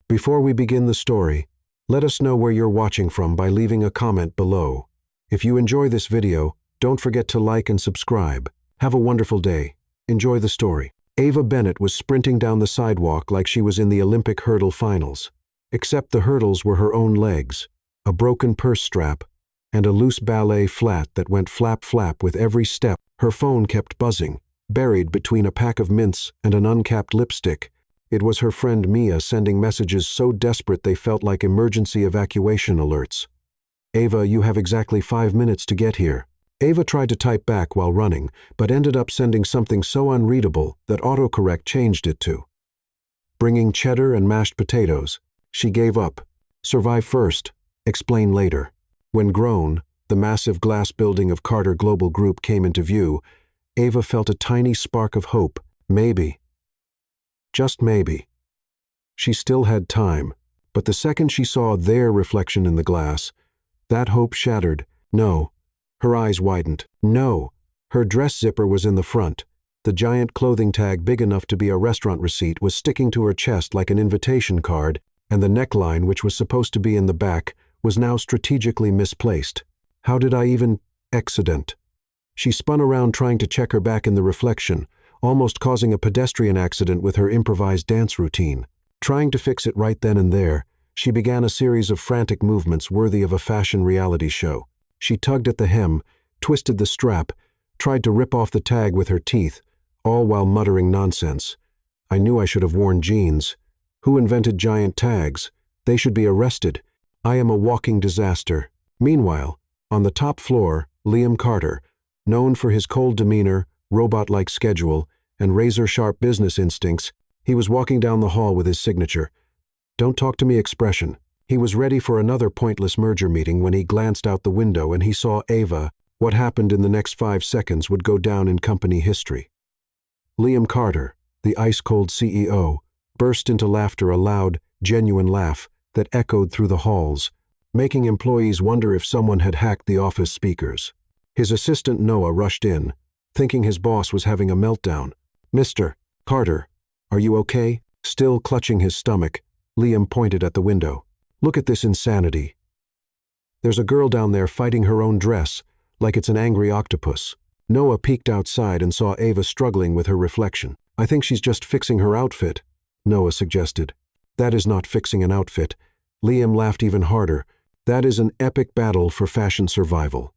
Before we begin the story, let us know where you're watching from by leaving a comment below. If you enjoy this video, don't forget to like and subscribe. Have a wonderful day. Enjoy the story. Ava Bennett was sprinting down the sidewalk like she was in the Olympic hurdle finals. Except the hurdles were her own legs, a broken purse strap, and a loose ballet flat that went flap-flap with every step. Her phone kept buzzing, buried between a pack of mints and an uncapped lipstick. It was her friend Mia sending messages so desperate they felt like emergency evacuation alerts. "Ava, you have exactly 5 minutes to get here." Ava tried to type back while running, but ended up sending something so unreadable that autocorrect changed it to "bringing cheddar and mashed potatoes." She gave up. "Survive first, explain later." When grown, the massive glass building of Carter Global Group came into view, Ava felt a tiny spark of hope. Maybe. Just maybe. She still had time, but the second she saw their reflection in the glass, that hope shattered. No. Her eyes widened. No. Her dress zipper was in the front. The giant clothing tag big enough to be a restaurant receipt was sticking to her chest like an invitation card, and the neckline, which was supposed to be in the back, was now strategically misplaced. How did I even accident? She spun around trying to check her back in the reflection, almost causing a pedestrian accident with her improvised dance routine. Trying to fix it right then and there, she began a series of frantic movements worthy of a fashion reality show. She tugged at the hem, twisted the strap, tried to rip off the tag with her teeth, all while muttering nonsense. "I knew I should have worn jeans. Who invented giant tags? They should be arrested. I am a walking disaster." Meanwhile, on the top floor, Liam Carter, known for his cold demeanor, robot-like schedule, and razor-sharp business instincts, he was walking down the hall with his signature, "Don't talk to me" expression. He was ready for another pointless merger meeting when he glanced out the window and he saw Ava. What happened in the next 5 seconds would go down in company history. Liam Carter, the ice-cold CEO, burst into laughter, a loud, genuine laugh that echoed through the halls, making employees wonder if someone had hacked the office speakers. His assistant Noah rushed in, thinking his boss was having a meltdown. "Mr. Carter, are you okay?" Still clutching his stomach, Liam pointed at the window. "Look at this insanity. There's a girl down there fighting her own dress, like it's an angry octopus." Noah peeked outside and saw Ava struggling with her reflection. "I think she's just fixing her outfit," Noah suggested. "That is not fixing an outfit." Liam laughed even harder. "That is an epic battle for fashion survival."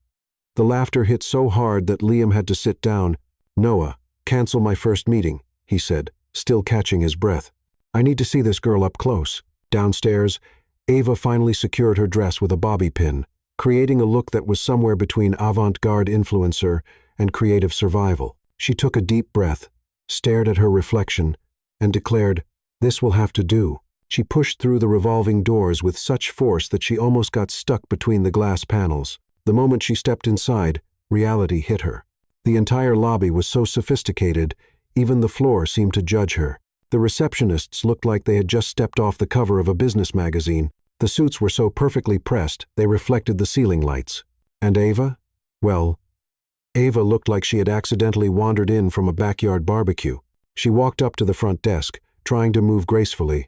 The laughter hit so hard that Liam had to sit down. "Noah, cancel my first meeting," he said, still catching his breath. "I need to see this girl up close." Downstairs, Ava finally secured her dress with a bobby pin, creating a look that was somewhere between avant-garde influencer and creative survival. She took a deep breath, stared at her reflection, and declared, "This will have to do." She pushed through the revolving doors with such force that she almost got stuck between the glass panels. The moment she stepped inside, reality hit her. The entire lobby was so sophisticated, even the floor seemed to judge her. The receptionists looked like they had just stepped off the cover of a business magazine. The suits were so perfectly pressed, they reflected the ceiling lights. And Ava? Well, Ava looked like she had accidentally wandered in from a backyard barbecue. She walked up to the front desk, trying to move gracefully,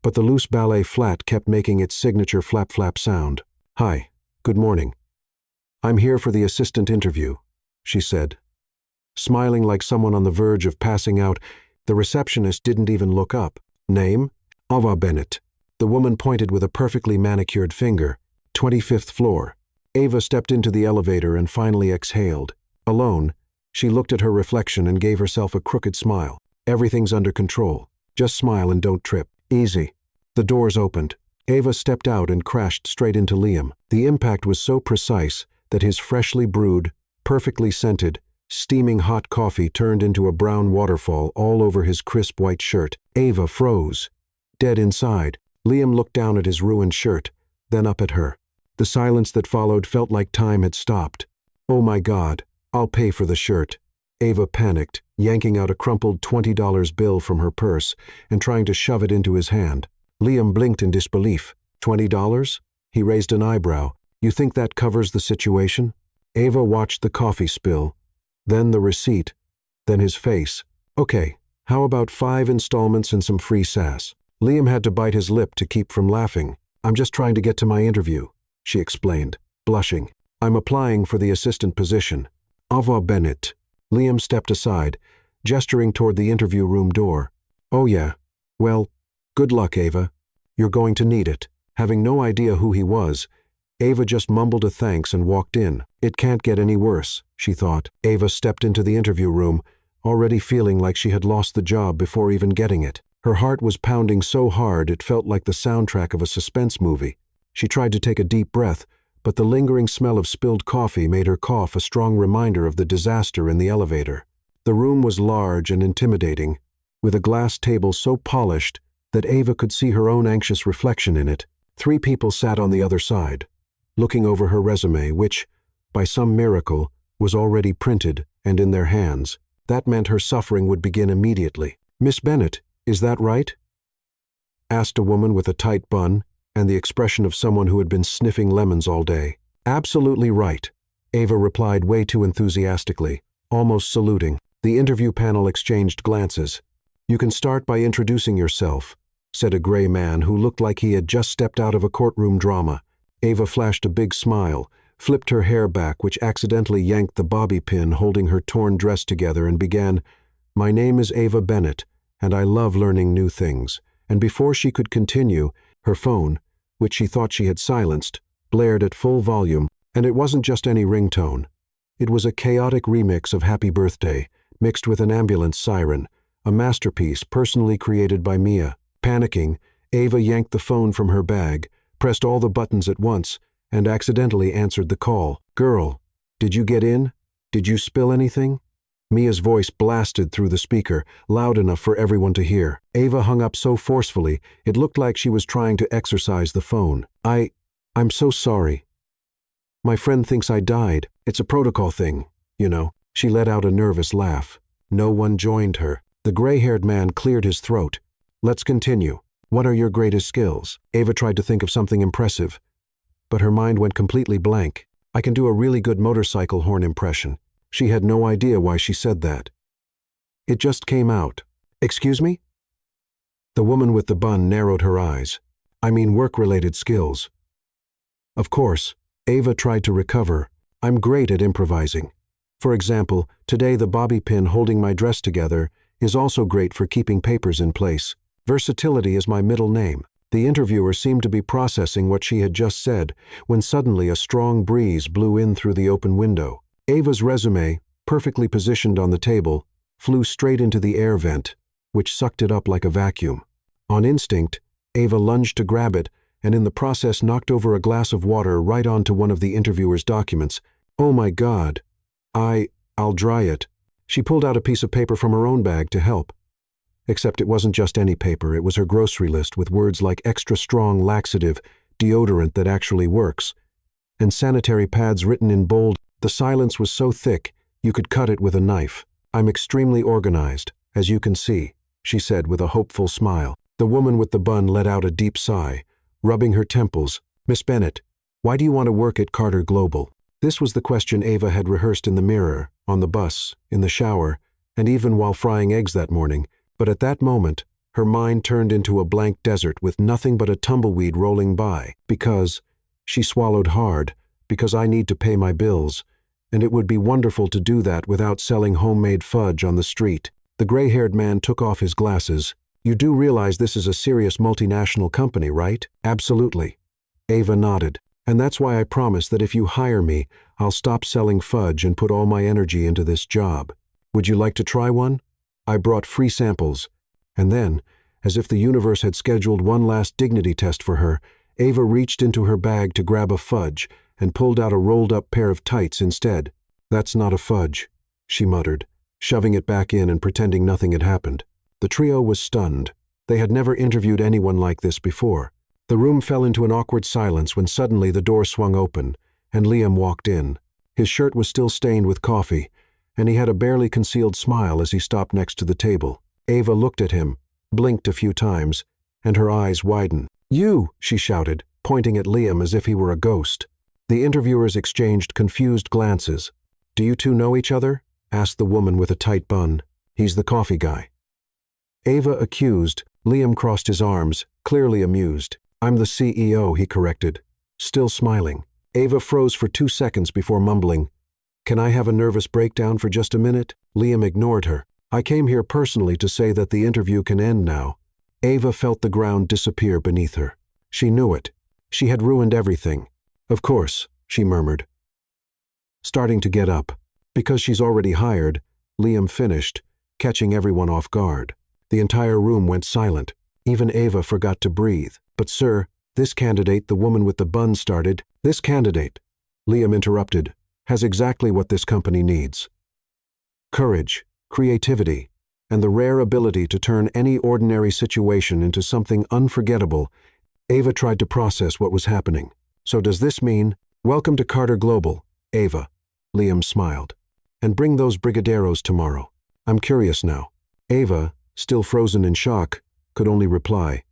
but the loose ballet flat kept making its signature flap-flap sound. "Hi, good morning. I'm here for the assistant interview," she said. Smiling like someone on the verge of passing out, the receptionist didn't even look up. "Name? Ava Bennett." The woman pointed with a perfectly manicured finger. 25th floor. Ava stepped into the elevator and finally exhaled. Alone, she looked at her reflection and gave herself a crooked smile. "Everything's under control. Just smile and don't trip. Easy." The doors opened. Ava stepped out and crashed straight into Liam. The impact was so precise that his freshly brewed, perfectly scented, steaming hot coffee turned into a brown waterfall all over his crisp white shirt. Ava froze, dead inside. Liam looked down at his ruined shirt, then up at her. The silence that followed felt like time had stopped. "Oh my God, I'll pay for the shirt." Ava panicked, yanking out a crumpled $20 bill from her purse and trying to shove it into his hand. Liam blinked in disbelief. $20? He raised an eyebrow. "You think that covers the situation?" Ava watched the coffee spill, then the receipt, then his face. "Okay, how about 5 installments and some free sass?" Liam had to bite his lip to keep from laughing. "I'm just trying to get to my interview," she explained, blushing. "I'm applying for the assistant position." "Au revoir, Bennett." Liam stepped aside, gesturing toward the interview room door. "Oh yeah. Well, good luck, Ava. You're going to need it." Having no idea who he was, Ava just mumbled a thanks and walked in. It can't get any worse, she thought. Ava stepped into the interview room, already feeling like she had lost the job before even getting it. Her heart was pounding so hard it felt like the soundtrack of a suspense movie. She tried to take a deep breath, but the lingering smell of spilled coffee made her cough, a strong reminder of the disaster in the elevator. The room was large and intimidating, with a glass table so polished that Ava could see her own anxious reflection in it. 3 people sat on the other side, looking over her resume, which, by some miracle, was already printed and in their hands. That meant her suffering would begin immediately. "Miss Bennett, is that right?" asked a woman with a tight bun and the expression of someone who had been sniffing lemons all day. "Absolutely right," Ava replied way too enthusiastically, almost saluting. The interview panel exchanged glances. "You can start by introducing yourself," said a gray man who looked like he had just stepped out of a courtroom drama. Ava flashed a big smile, flipped her hair back, which accidentally yanked the bobby pin holding her torn dress together, and began, "My name is Ava Bennett, and I love learning new things." And before she could continue, her phone, which she thought she had silenced, blared at full volume, and it wasn't just any ringtone. It was a chaotic remix of Happy Birthday, mixed with an ambulance siren, a masterpiece personally created by Mia. Panicking, Ava yanked the phone from her bag, pressed all the buttons at once, and accidentally answered the call. "Girl, did you get in? Did you spill anything?" Mia's voice blasted through the speaker, loud enough for everyone to hear. Ava hung up so forcefully, it looked like she was trying to exorcise the phone. I'm so sorry. My friend thinks I died. It's a protocol thing, you know." She let out a nervous laugh. No one joined her. The gray-haired man cleared his throat. "Let's continue. What are your greatest skills?" Ava tried to think of something impressive, but her mind went completely blank. "I can do a really good motorcycle horn impression." She had no idea why she said that. It just came out. "Excuse me?" The woman with the bun narrowed her eyes. "I mean work-related skills." Of course, Ava tried to recover. "I'm great at improvising. For example, today the bobby pin holding my dress together is also great for keeping papers in place. Versatility is my middle name." The interviewer seemed to be processing what she had just said when suddenly a strong breeze blew in through the open window. Ava's resume, perfectly positioned on the table, flew straight into the air vent, which sucked it up like a vacuum. On instinct, Ava lunged to grab it and in the process knocked over a glass of water right onto one of the interviewer's documents. "Oh my God. I'll dry it." She pulled out a piece of paper from her own bag to help. Except it wasn't just any paper, it was her grocery list with words like extra strong laxative, deodorant that actually works, and sanitary pads written in bold. The silence was so thick, you could cut it with a knife. "I'm extremely organized, as you can see," she said with a hopeful smile. The woman with the bun let out a deep sigh, rubbing her temples. "Miss Bennett, why do you want to work at Carter Global?" This was the question Ava had rehearsed in the mirror, on the bus, in the shower, and even while frying eggs that morning. But at that moment, her mind turned into a blank desert with nothing but a tumbleweed rolling by. "Because," she swallowed hard, "because I need to pay my bills, and it would be wonderful to do that without selling homemade fudge on the street." The gray-haired man took off his glasses. "You do realize this is a serious multinational company, right?" "Absolutely." Ava nodded. "And that's why I promise that if you hire me, I'll stop selling fudge and put all my energy into this job. Would you like to try one? I brought free samples." And then, as if the universe had scheduled one last dignity test for her, Ava reached into her bag to grab a fudge and pulled out a rolled-up pair of tights instead. "That's not a fudge," she muttered, shoving it back in and pretending nothing had happened. The trio was stunned. They had never interviewed anyone like this before. The room fell into an awkward silence when suddenly the door swung open, and Liam walked in. His shirt was still stained with coffee, and he had a barely concealed smile as he stopped next to the table. Ava looked at him, blinked a few times, and her eyes widened. "You!" she shouted, pointing at Liam as if he were a ghost. The interviewers exchanged confused glances. "Do you two know each other?" asked the woman with a tight bun. "He's the coffee guy." Ava accused, Liam crossed his arms, clearly amused. I'm the CEO, he corrected, still smiling. Ava froze for 2 seconds before mumbling, Can I have a nervous breakdown for just a minute? Liam ignored her. I came here personally to say that the interview can end now. Ava felt the ground disappear beneath her. She knew it. She had ruined everything. Of course, she murmured, starting to get up. Because she's already hired, Liam finished, catching everyone off guard. The entire room went silent. Even Ava forgot to breathe. But sir, this candidate, the woman with the bun started, this candidate, Liam interrupted, has exactly what this company needs. Courage, creativity, and the rare ability to turn any ordinary situation into something unforgettable. Ava tried to process what was happening. So does this mean, welcome to Carter Global, Ava, Liam smiled. And bring those brigadeiros tomorrow. I'm curious now. Ava, still frozen in shock, could only reply,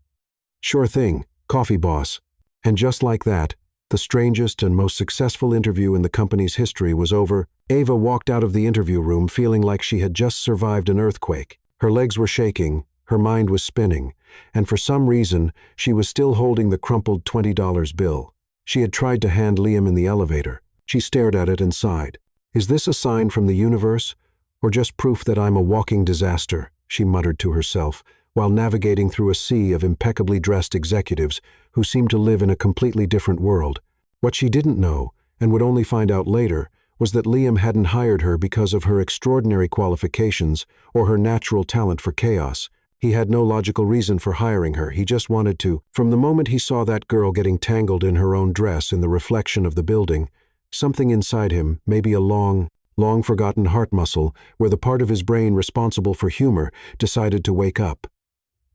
Sure thing, coffee boss. And just like that, the strangest and most successful interview in the company's history was over. Ava walked out of the interview room feeling like she had just survived an earthquake. Her legs were shaking, her mind was spinning, and for some reason, she was still holding the crumpled $20 bill. She had tried to hand Liam in the elevator. She stared at it and sighed. Is this a sign from the universe, or just proof that I'm a walking disaster? She muttered to herself, while navigating through a sea of impeccably dressed executives who seemed to live in a completely different world. What she didn't know, and would only find out later, was that Liam hadn't hired her because of her extraordinary qualifications or her natural talent for chaos. He had no logical reason for hiring her, he just wanted to. From the moment he saw that girl getting tangled in her own dress in the reflection of the building, something inside him, maybe a long-forgotten heart muscle, where the part of his brain responsible for humor, decided to wake up.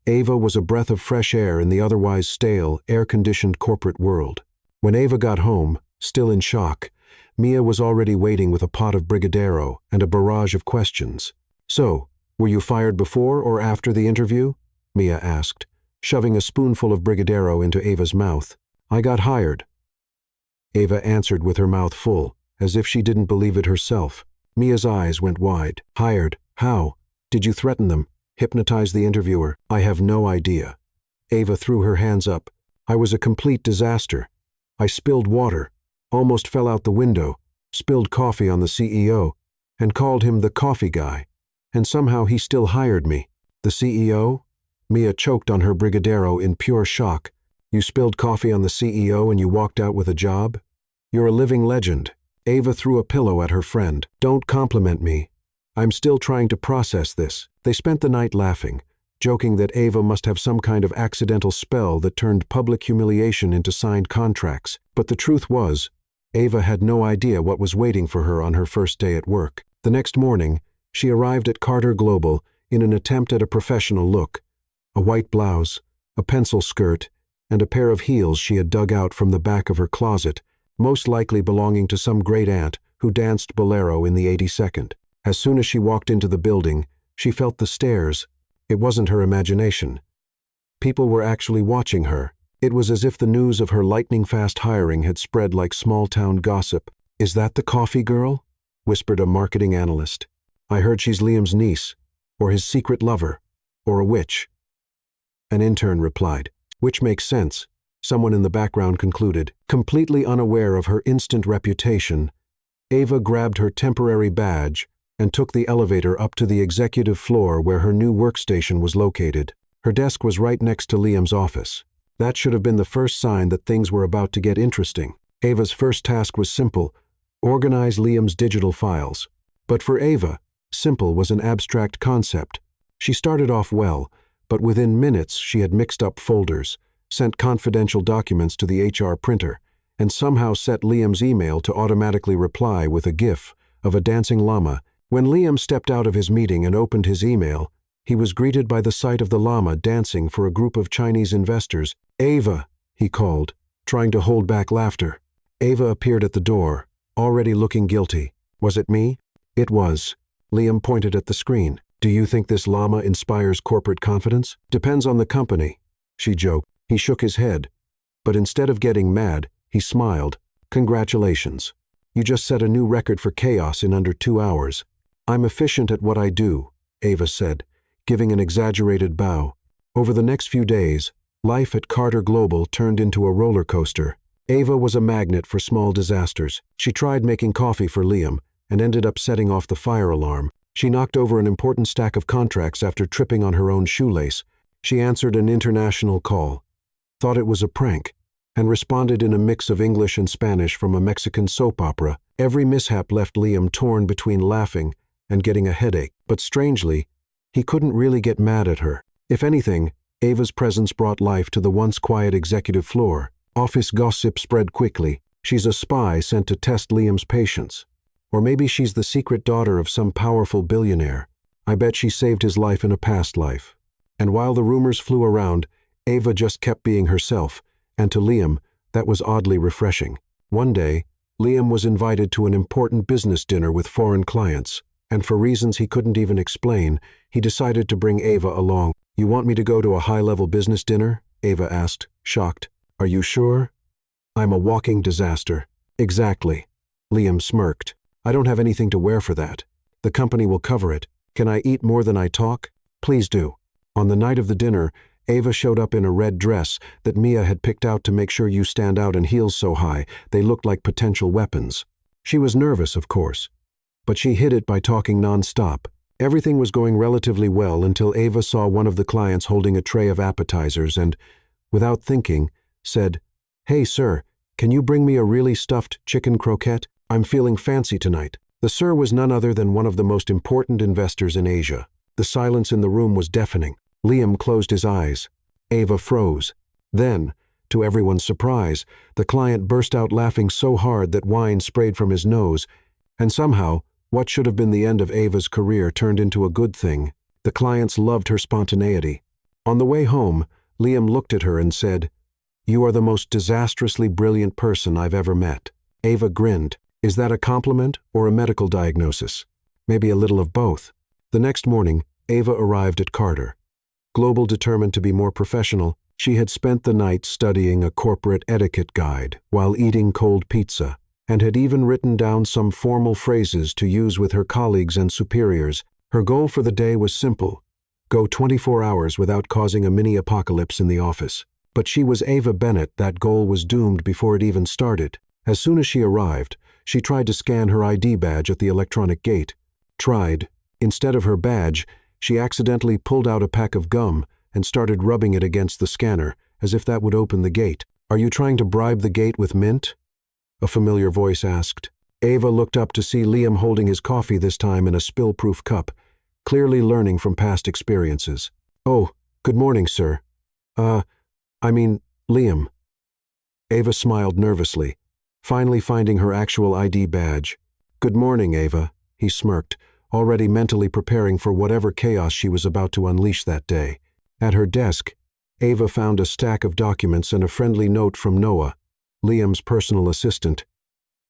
Ava was a breath of fresh air in the otherwise stale, air-conditioned corporate world. When Ava got home, still in shock, Mia was already waiting with a pot of brigadeiro and a barrage of questions. So, were you fired before or after the interview? Mia asked, shoving a spoonful of brigadeiro into Ava's mouth. I got hired. Ava answered with her mouth full, as if she didn't believe it herself. Mia's eyes went wide. Hired? How? Did you threaten them? Hypnotize the interviewer? I have no idea. Ava threw her hands up. I was a complete disaster. I spilled water, almost fell out the window, spilled coffee on the CEO, and called him the coffee guy. And somehow he still hired me. The CEO? Mia choked on her brigadeiro in pure shock. You spilled coffee on the CEO and you walked out with a job? You're a living legend. Ava threw a pillow at her friend. Don't compliment me. I'm still trying to process this. They spent the night laughing, joking that Ava must have some kind of accidental spell that turned public humiliation into signed contracts. But the truth was, Ava had no idea what was waiting for her on her first day at work. The next morning, she arrived at Carter Global in an attempt at a professional look. A white blouse, a pencil skirt, and a pair of heels she had dug out from the back of her closet, most likely belonging to some great aunt who danced bolero in the 82nd. As soon as she walked into the building, she felt the stares. It wasn't her imagination. People were actually watching her. It was as if the news of her lightning-fast hiring had spread like small-town gossip. Is that the coffee girl? Whispered a marketing analyst. I heard she's Liam's niece, or his secret lover, or a witch. An intern replied, which makes sense. Someone in the background concluded. Completely unaware of her instant reputation, Ava grabbed her temporary badge and took the elevator up to the executive floor where her new workstation was located. Her desk was right next to Liam's office. That should have been the first sign that things were about to get interesting. Ava's first task was simple: organize Liam's digital files. But for Ava, simple was an abstract concept. She started off well, but within minutes she had mixed up folders, sent confidential documents to the HR printer, and somehow set Liam's email to automatically reply with a GIF of a dancing llama. When Liam stepped out of his meeting and opened his email, he was greeted by the sight of the llama dancing for a group of Chinese investors. Ava, he called, trying to hold back laughter. Ava appeared at the door, already looking guilty. Was it me? It was. Liam pointed at the screen. Do you think this llama inspires corporate confidence? Depends on the company, she joked. He shook his head, but instead of getting mad, he smiled. Congratulations. You just set a new record for chaos in under 2 hours. I'm efficient at what I do, Ava said, giving an exaggerated bow. Over the next few days, life at Carter Global turned into a roller coaster. Ava was a magnet for small disasters. She tried making coffee for Liam and ended up setting off the fire alarm. She knocked over an important stack of contracts after tripping on her own shoelace. She answered an international call, thought it was a prank, and responded in a mix of English and Spanish from a Mexican soap opera. Every mishap left Liam torn between laughing and getting a headache. But strangely, he couldn't really get mad at her. If anything, Ava's presence brought life to the once quiet executive floor. Office gossip spread quickly. She's a spy sent to test Liam's patience. Or maybe she's the secret daughter of some powerful billionaire. I bet she saved his life in a past life. And while the rumors flew around, Ava just kept being herself, and to Liam, that was oddly refreshing. One day, Liam was invited to an important business dinner with foreign clients, and for reasons he couldn't even explain, he decided to bring Ava along. "You want me to go to a high-level business dinner?" Ava asked, shocked. "Are you sure?" "I'm a walking disaster." "Exactly." Liam smirked. "I don't have anything to wear for that. The company will cover it. Can I eat more than I talk?" "Please do." On the night of the dinner, Ava showed up in a red dress that Mia had picked out to make sure you stand out and heels so high they looked like potential weapons. She was nervous, of course, but she hid it by talking non-stop. Everything was going relatively well until Ava saw one of the clients holding a tray of appetizers and, without thinking, said, "Hey, sir, can you bring me a really stuffed chicken croquette? I'm feeling fancy tonight." The sir was none other than one of the most important investors in Asia. The silence in the room was deafening. Liam closed his eyes. Ava froze. Then, to everyone's surprise, the client burst out laughing so hard that wine sprayed from his nose, and somehow, what should have been the end of Ava's career turned into a good thing. The clients loved her spontaneity. On the way home, Liam looked at her and said, "You are the most disastrously brilliant person I've ever met." Ava grinned. "Is that a compliment or a medical diagnosis?" "Maybe a little of both." The next morning, Ava arrived at Carter. Global determined to be more professional, she had spent the night studying a corporate etiquette guide while eating cold pizza, and had even written down some formal phrases to use with her colleagues and superiors. Her goal for the day was simple: go 24 hours without causing a mini-apocalypse in the office. But she was Ava Bennett. That goal was doomed before it even started. As soon as she arrived, she tried to scan her ID badge at the electronic gate. Instead of her badge, she accidentally pulled out a pack of gum and started rubbing it against the scanner, as if that would open the gate. "Are you trying to bribe the gate with mint?" a familiar voice asked. Ava looked up to see Liam holding his coffee, this time in a spill-proof cup, clearly learning from past experiences. "Oh, good morning, sir. Liam." Ava smiled nervously, finally finding her actual ID badge. "Good morning, Ava," he smirked, already mentally preparing for whatever chaos she was about to unleash that day. At her desk, Ava found a stack of documents and a friendly note from Noah, Liam's personal assistant.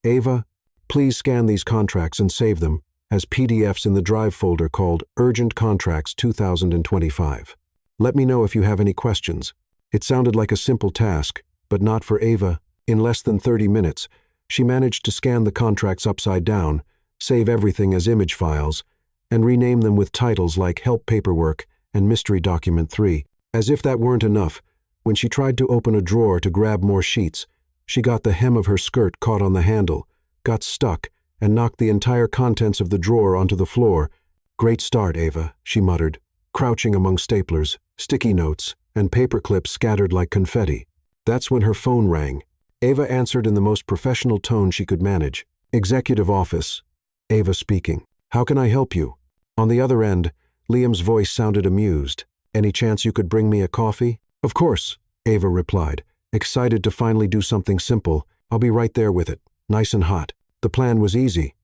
"Ava, please scan these contracts and save them as PDFs in the Drive folder called Urgent Contracts 2025. Let me know if you have any questions." It sounded like a simple task, but not for Ava. In less than 30 minutes, she managed to scan the contracts upside down, save everything as image files, and rename them with titles like Help Paperwork and Mystery Document 3. As if that weren't enough, when she tried to open a drawer to grab more sheets, she got the hem of her skirt caught on the handle, got stuck, and knocked the entire contents of the drawer onto the floor. "Great start, Ava," she muttered, crouching among staplers, sticky notes, and paper clips scattered like confetti. That's when her phone rang. Ava answered in the most professional tone she could manage. "Executive office." Ava speaking. "How can I help you?" On the other end, Liam's voice sounded amused. "Any chance you could bring me a coffee?" "Of course," Ava replied, excited to finally do something simple. "I'll be right there with it, nice and hot." The plan was easy.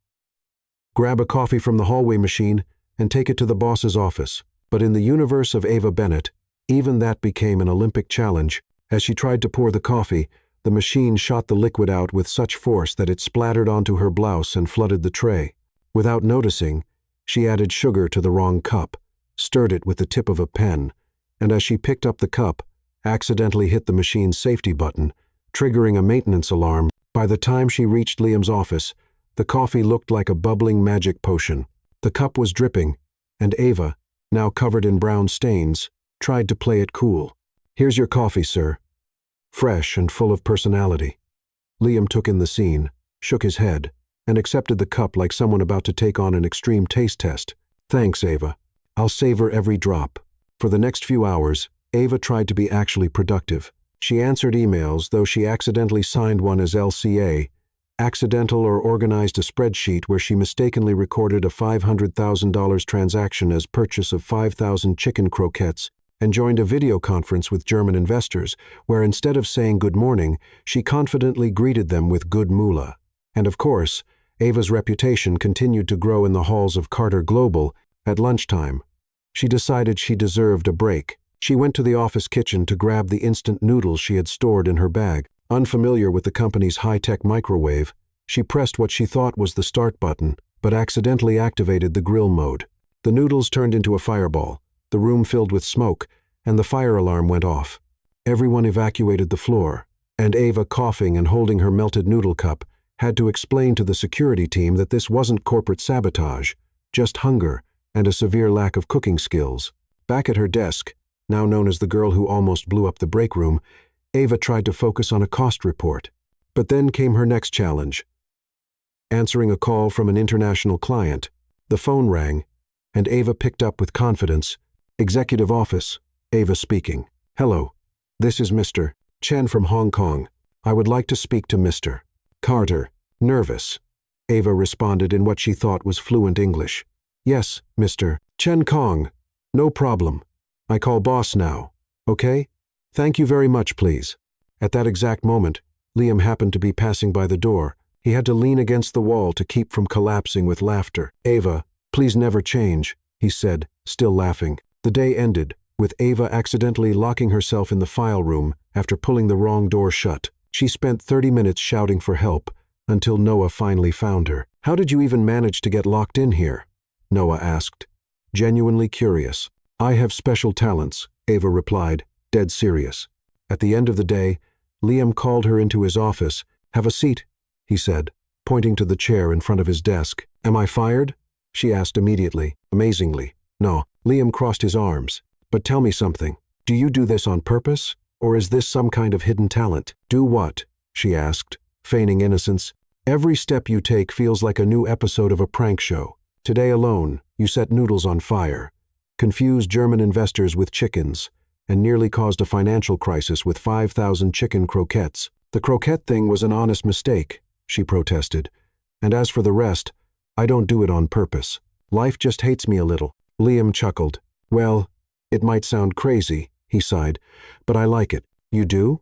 Grab a coffee from the hallway machine and take it to the boss's office. But in the universe of Ava Bennett, even that became an Olympic challenge. As she tried to pour the coffee, the machine shot the liquid out with such force that it splattered onto her blouse and flooded the tray. Without noticing, she added sugar to the wrong cup, stirred it with the tip of a pen, and as she picked up the cup, accidentally hit the machine's safety button, triggering a maintenance alarm. By the time she reached Liam's office, the coffee looked like a bubbling magic potion. The cup was dripping, and Ava, now covered in brown stains, tried to play it cool. "Here's your coffee, sir." Fresh and full of personality. Liam took in the scene, shook his head, and accepted the cup like someone about to take on an extreme taste test. "Thanks, Ava. I'll savor every drop." For the next few hours, Ava tried to be actually productive. She answered emails, though she accidentally signed one as LCA, accidental or organized a spreadsheet where she mistakenly recorded a $500,000 transaction as purchase of 5,000 chicken croquettes, and joined a video conference with German investors, where instead of saying good morning, she confidently greeted them with good moolah. And of course, Ava's reputation continued to grow in the halls of Carter Global. At lunchtime, she decided she deserved a break. She went to the office kitchen to grab the instant noodles she had stored in her bag. Unfamiliar with the company's high-tech microwave, she pressed what she thought was the start button, but accidentally activated the grill mode. The noodles turned into a fireball, the room filled with smoke, and the fire alarm went off. Everyone evacuated the floor, and Ava, coughing and holding her melted noodle cup, had to explain to the security team that this wasn't corporate sabotage, just hunger and a severe lack of cooking skills. Back at her desk, now known as the girl who almost blew up the break room, Ava tried to focus on a cost report. But then came her next challenge. Answering a call from an international client, the phone rang, and Ava picked up with confidence. "Executive office," Ava speaking. "Hello, this is Mr. Chen from Hong Kong. I would like to speak to Mr. Carter." Nervous, Ava responded in what she thought was fluent English. "Yes, Mr. Chen Kong. No problem. I call boss now. Okay? Thank you very much, please." At that exact moment, Liam happened to be passing by the door. He had to lean against the wall to keep from collapsing with laughter. "Ava, please never change," he said, still laughing. The day ended, with Ava accidentally locking herself in the file room after pulling the wrong door shut. She spent 30 minutes shouting for help, until Noah finally found her. "How did you even manage to get locked in here?" Noah asked, genuinely curious. "I have special talents," Ava replied, dead serious. At the end of the day, Liam called her into his office. "Have a seat," he said, pointing to the chair in front of his desk. "Am I fired?" she asked immediately. Amazingly, no. Liam crossed his arms. "But tell me something. Do you do this on purpose? Or is this some kind of hidden talent?" "Do what?" she asked, feigning innocence. "Every step you take feels like a new episode of a prank show. Today alone, you set noodles on fire, confused German investors with chickens, and nearly caused a financial crisis with 5,000 chicken croquettes." "The croquette thing was an honest mistake," she protested. "And as for the rest, I don't do it on purpose. Life just hates me a little." Liam chuckled. "Well, it might sound crazy," he sighed, "but I like it." "You do?"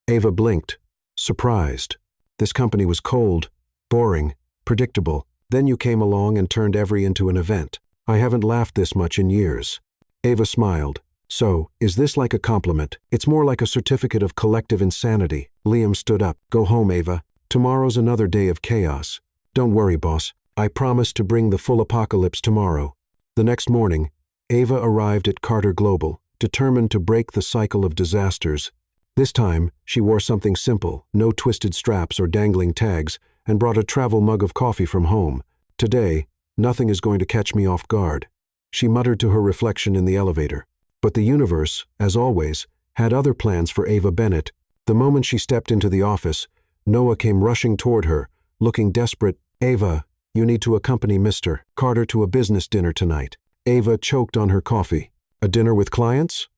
Ava blinked, surprised. This company was cold, boring, predictable. Then you came along and turned every into an event. I haven't laughed this much in years. Ava smiled. "So, is this like a compliment?" "It's more like a certificate of collective insanity." Liam stood up. "Go home, Ava. Tomorrow's another day of chaos." "Don't worry, boss. I promise to bring the full apocalypse tomorrow." The next morning, Ava arrived at Carter Global, determined to break the cycle of disasters. This time, she wore something simple, no twisted straps or dangling tags, and brought a travel mug of coffee from home. "Today, nothing is going to catch me off guard," she muttered to her reflection in the elevator. But the universe, as always, had other plans for Ava Bennett. The moment she stepped into the office, Noah came rushing toward her, looking desperate. "Ava, you need to accompany Mr. Carter to a business dinner tonight." Ava choked on her coffee. "A dinner with clients?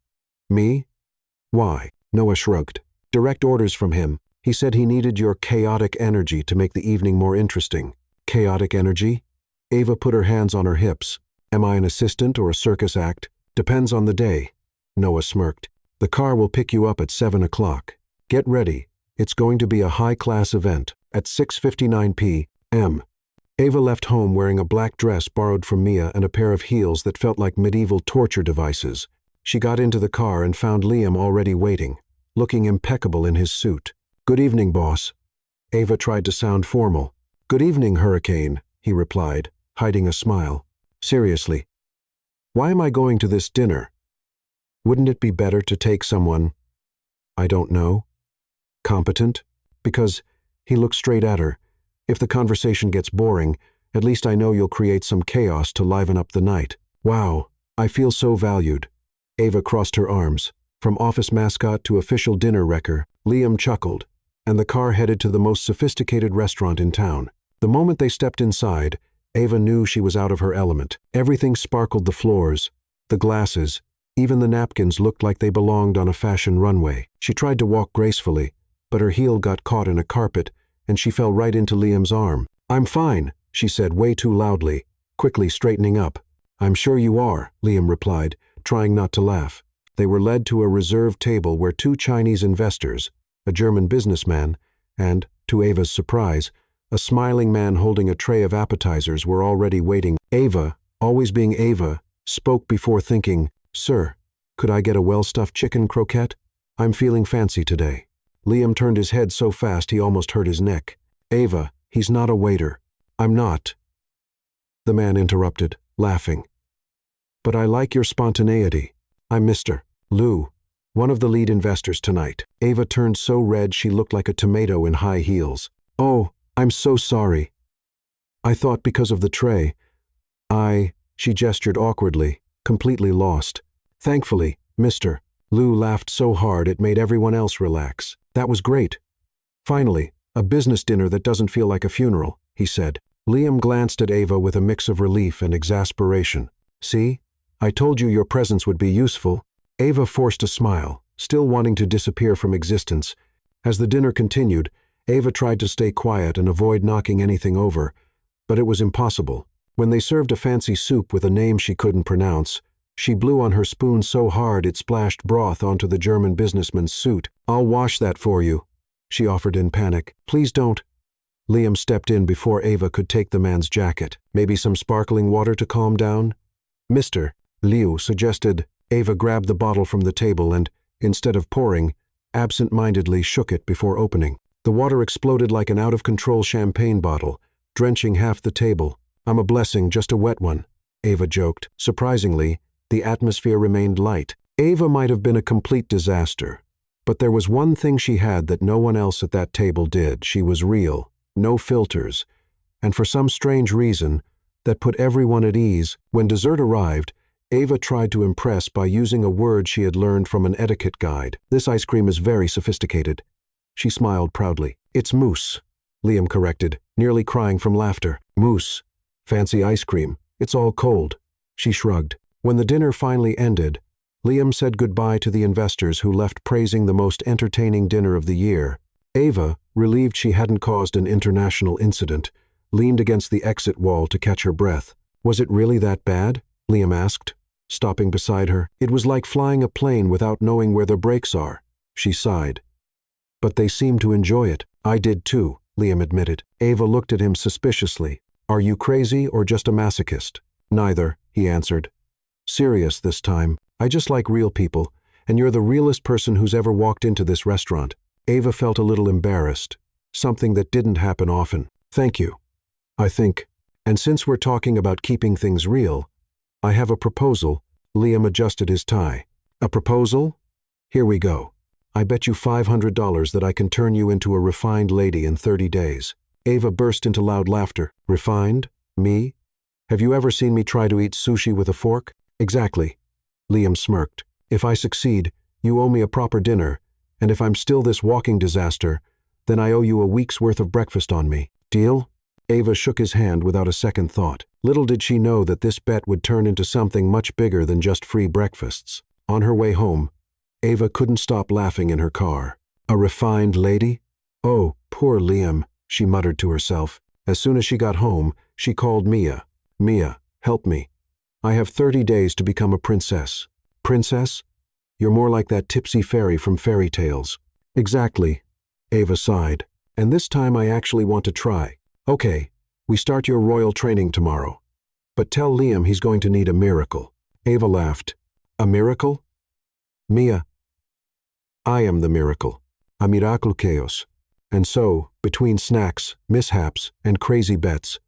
Me? Why?" Noah shrugged. "Direct orders from him. He said he needed your chaotic energy to make the evening more interesting." "Chaotic energy?" Ava put her hands on her hips. "Am I an assistant or a circus act?" "Depends on the day." Noah smirked. "The car will pick you up at 7 o'clock. Get ready. It's going to be a high-class event at 6:59 p.m. Ava left home wearing a black dress borrowed from Mia and a pair of heels that felt like medieval torture devices. She got into the car and found Liam already waiting, looking impeccable in his suit. "Good evening, boss." Ava tried to sound formal. "Good evening, Hurricane," he replied, hiding a smile. "Seriously, why am I going to this dinner? Wouldn't it be better to take someone, I don't know, competent?" Because he looked straight at her. "If the conversation gets boring, at least I know you'll create some chaos to liven up the night." "Wow, I feel so valued." Ava crossed her arms. From office mascot to official dinner wrecker, Liam chuckled, and the car headed to the most sophisticated restaurant in town. The moment they stepped inside, Ava knew she was out of her element. Everything sparkled: the floors, the glasses, even the napkins looked like they belonged on a fashion runway. She tried to walk gracefully, but her heel got caught in a carpet, and she fell right into Liam's arm. "I'm fine," she said way too loudly, quickly straightening up. "I'm sure you are," Liam replied, trying not to laugh. They were led to a reserved table where two Chinese investors, a German businessman, and, to Ava's surprise, a smiling man holding a tray of appetizers were already waiting. Ava, always being Ava, spoke before thinking, "Sir, could I get a well-stuffed chicken croquette? I'm feeling fancy today." Liam turned his head so fast he almost hurt his neck. "Ava, he's not a waiter." "I'm not," the man interrupted, laughing. "But I like your spontaneity. I'm Mr. Liu, one of the lead investors tonight." Ava turned so red she looked like a tomato in high heels. "Oh, I'm so sorry. I thought because of the tray. She gestured awkwardly, completely lost. "Thankfully, Mr. Liu laughed so hard it made everyone else relax. "That was great. Finally, a business dinner that doesn't feel like a funeral," he said. Liam glanced at Ava with a mix of relief and exasperation. "See? I told you your presence would be useful." Ava forced a smile, still wanting to disappear from existence. As the dinner continued, Ava tried to stay quiet and avoid knocking anything over, but it was impossible. When they served a fancy soup with a name she couldn't pronounce, she blew on her spoon so hard it splashed broth onto the German businessman's suit. "I'll wash that for you," she offered in panic. "Please don't." Liam stepped in before Ava could take the man's jacket. "Maybe some sparkling water to calm down?" Mr. Liu suggested. Ava grabbed the bottle from the table and, instead of pouring, absent-mindedly shook it before opening. The water exploded like an out-of-control champagne bottle, drenching half the table. "I'm a blessing, just a wet one," Ava joked. Surprisingly, the atmosphere remained light. Ava might have been a complete disaster, but there was one thing she had that no one else at that table did. She was real, no filters, and for some strange reason, that put everyone at ease. When dessert arrived, Ava tried to impress by using a word she had learned from an etiquette guide. "This ice cream is very sophisticated." She smiled proudly. "It's mousse," Liam corrected, nearly crying from laughter. "Mousse. Fancy ice cream. It's all cold." She shrugged. When the dinner finally ended, Liam said goodbye to the investors who left praising the most entertaining dinner of the year. Ava, relieved she hadn't caused an international incident, leaned against the exit wall to catch her breath. "Was it really that bad?" Liam asked, stopping beside her. "It was like flying a plane without knowing where the brakes are," she sighed. "But they seemed to enjoy it." "I did too," Liam admitted. Ava looked at him suspiciously. "Are you crazy or just a masochist?" "Neither," he answered. "Serious this time. I just like real people, and you're the realest person who's ever walked into this restaurant." Ava felt a little embarrassed, something that didn't happen often. "Thank you. I think, and since we're talking about keeping things real, I have a proposal." Liam adjusted his tie. "A proposal? Here we go. I bet you $500 that I can turn you into a refined lady in 30 days. Ava burst into loud laughter. "Refined? Me? Have you ever seen me try to eat sushi with a fork?" "Exactly." Liam smirked. "If I succeed, you owe me a proper dinner, and if I'm still this walking disaster, then I owe you a week's worth of breakfast on me. Deal?" Ava shook his hand without a second thought. Little did she know that this bet would turn into something much bigger than just free breakfasts. On her way home, Ava couldn't stop laughing in her car. A refined lady? Oh, poor Liam, she muttered to herself. As soon as she got home, she called Mia. "Mia, help me. I have 30 days to become a princess." "Princess? You're more like that tipsy fairy from fairy tales." "Exactly," Ava sighed. "And this time I actually want to try." "Okay, we start your royal training tomorrow. But tell Liam he's going to need a miracle." Ava laughed. "A miracle?" "Mia, I am the miracle. A miracle chaos." And so, between snacks, mishaps, and crazy bets,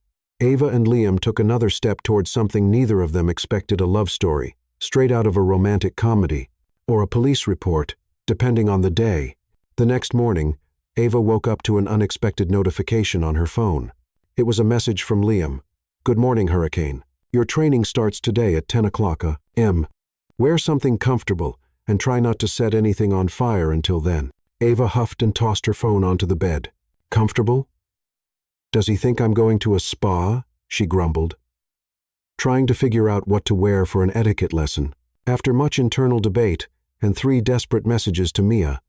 Ava and Liam took another step towards something neither of them expected: a love story, straight out of a romantic comedy, or a police report, depending on the day. The next morning, Ava woke up to an unexpected notification on her phone. It was a message from Liam. "Good morning, Hurricane. Your training starts today at 10 o'clock a.m. Wear something comfortable and try not to set anything on fire until then. Ava huffed and tossed her phone onto the bed. Comfortable? Does he think I'm going to a spa? She grumbled, trying to figure out what to wear for an etiquette lesson. After much internal debate and 3 desperate messages to Mia,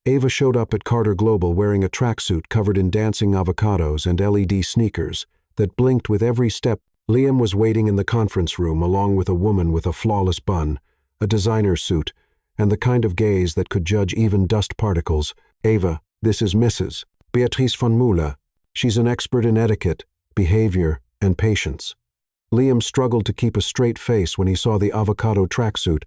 Ava showed up at Carter Global wearing a tracksuit covered in dancing avocados and LED sneakers that blinked with every step. Liam was waiting in the conference room along with a woman with a flawless bun, a designer suit, and the kind of gaze that could judge even dust particles. Ava, this is Mrs. Beatrice von Müller. She's an expert in etiquette, behavior, and patience. Liam struggled to keep a straight face when he saw the avocado tracksuit.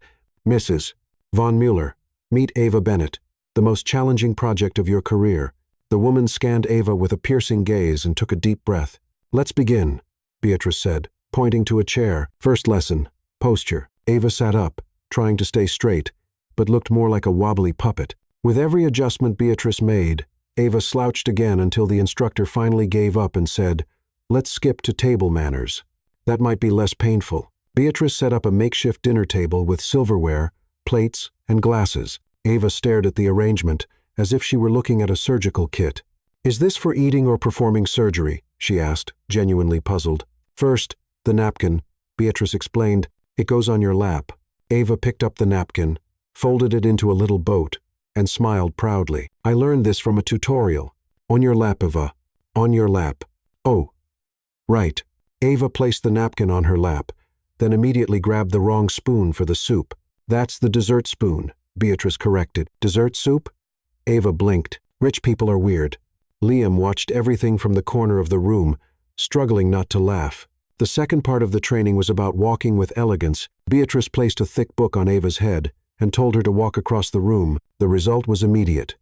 Mrs. von Müller, meet Ava Bennett, the most challenging project of your career. The woman scanned Ava with a piercing gaze and took a deep breath. Let's begin, Beatrice said, pointing to a chair. First lesson, posture. Ava sat up, trying to stay straight, but looked more like a wobbly puppet. With every adjustment Beatrice made, Ava slouched again until the instructor finally gave up and said, let's skip to table manners. That might be less painful. Beatrice set up a makeshift dinner table with silverware, plates, and glasses. Ava stared at the arrangement, as if she were looking at a surgical kit. Is this for eating or performing surgery? She asked, genuinely puzzled. First, the napkin, Beatrice explained. It goes on your lap. Ava picked up the napkin, folded it into a little boat, and smiled proudly. I learned this from a tutorial. On your lap, Ava. On your lap. Oh. Right. Ava placed the napkin on her lap, then immediately grabbed the wrong spoon for the soup. That's the dessert spoon, Beatrice corrected. Dessert soup? Ava blinked. Rich people are weird. Liam watched everything from the corner of the room, struggling not to laugh. The second part of the training was about walking with elegance. Beatrice placed a thick book on Ava's head and told her to walk across the room. The result was immediate.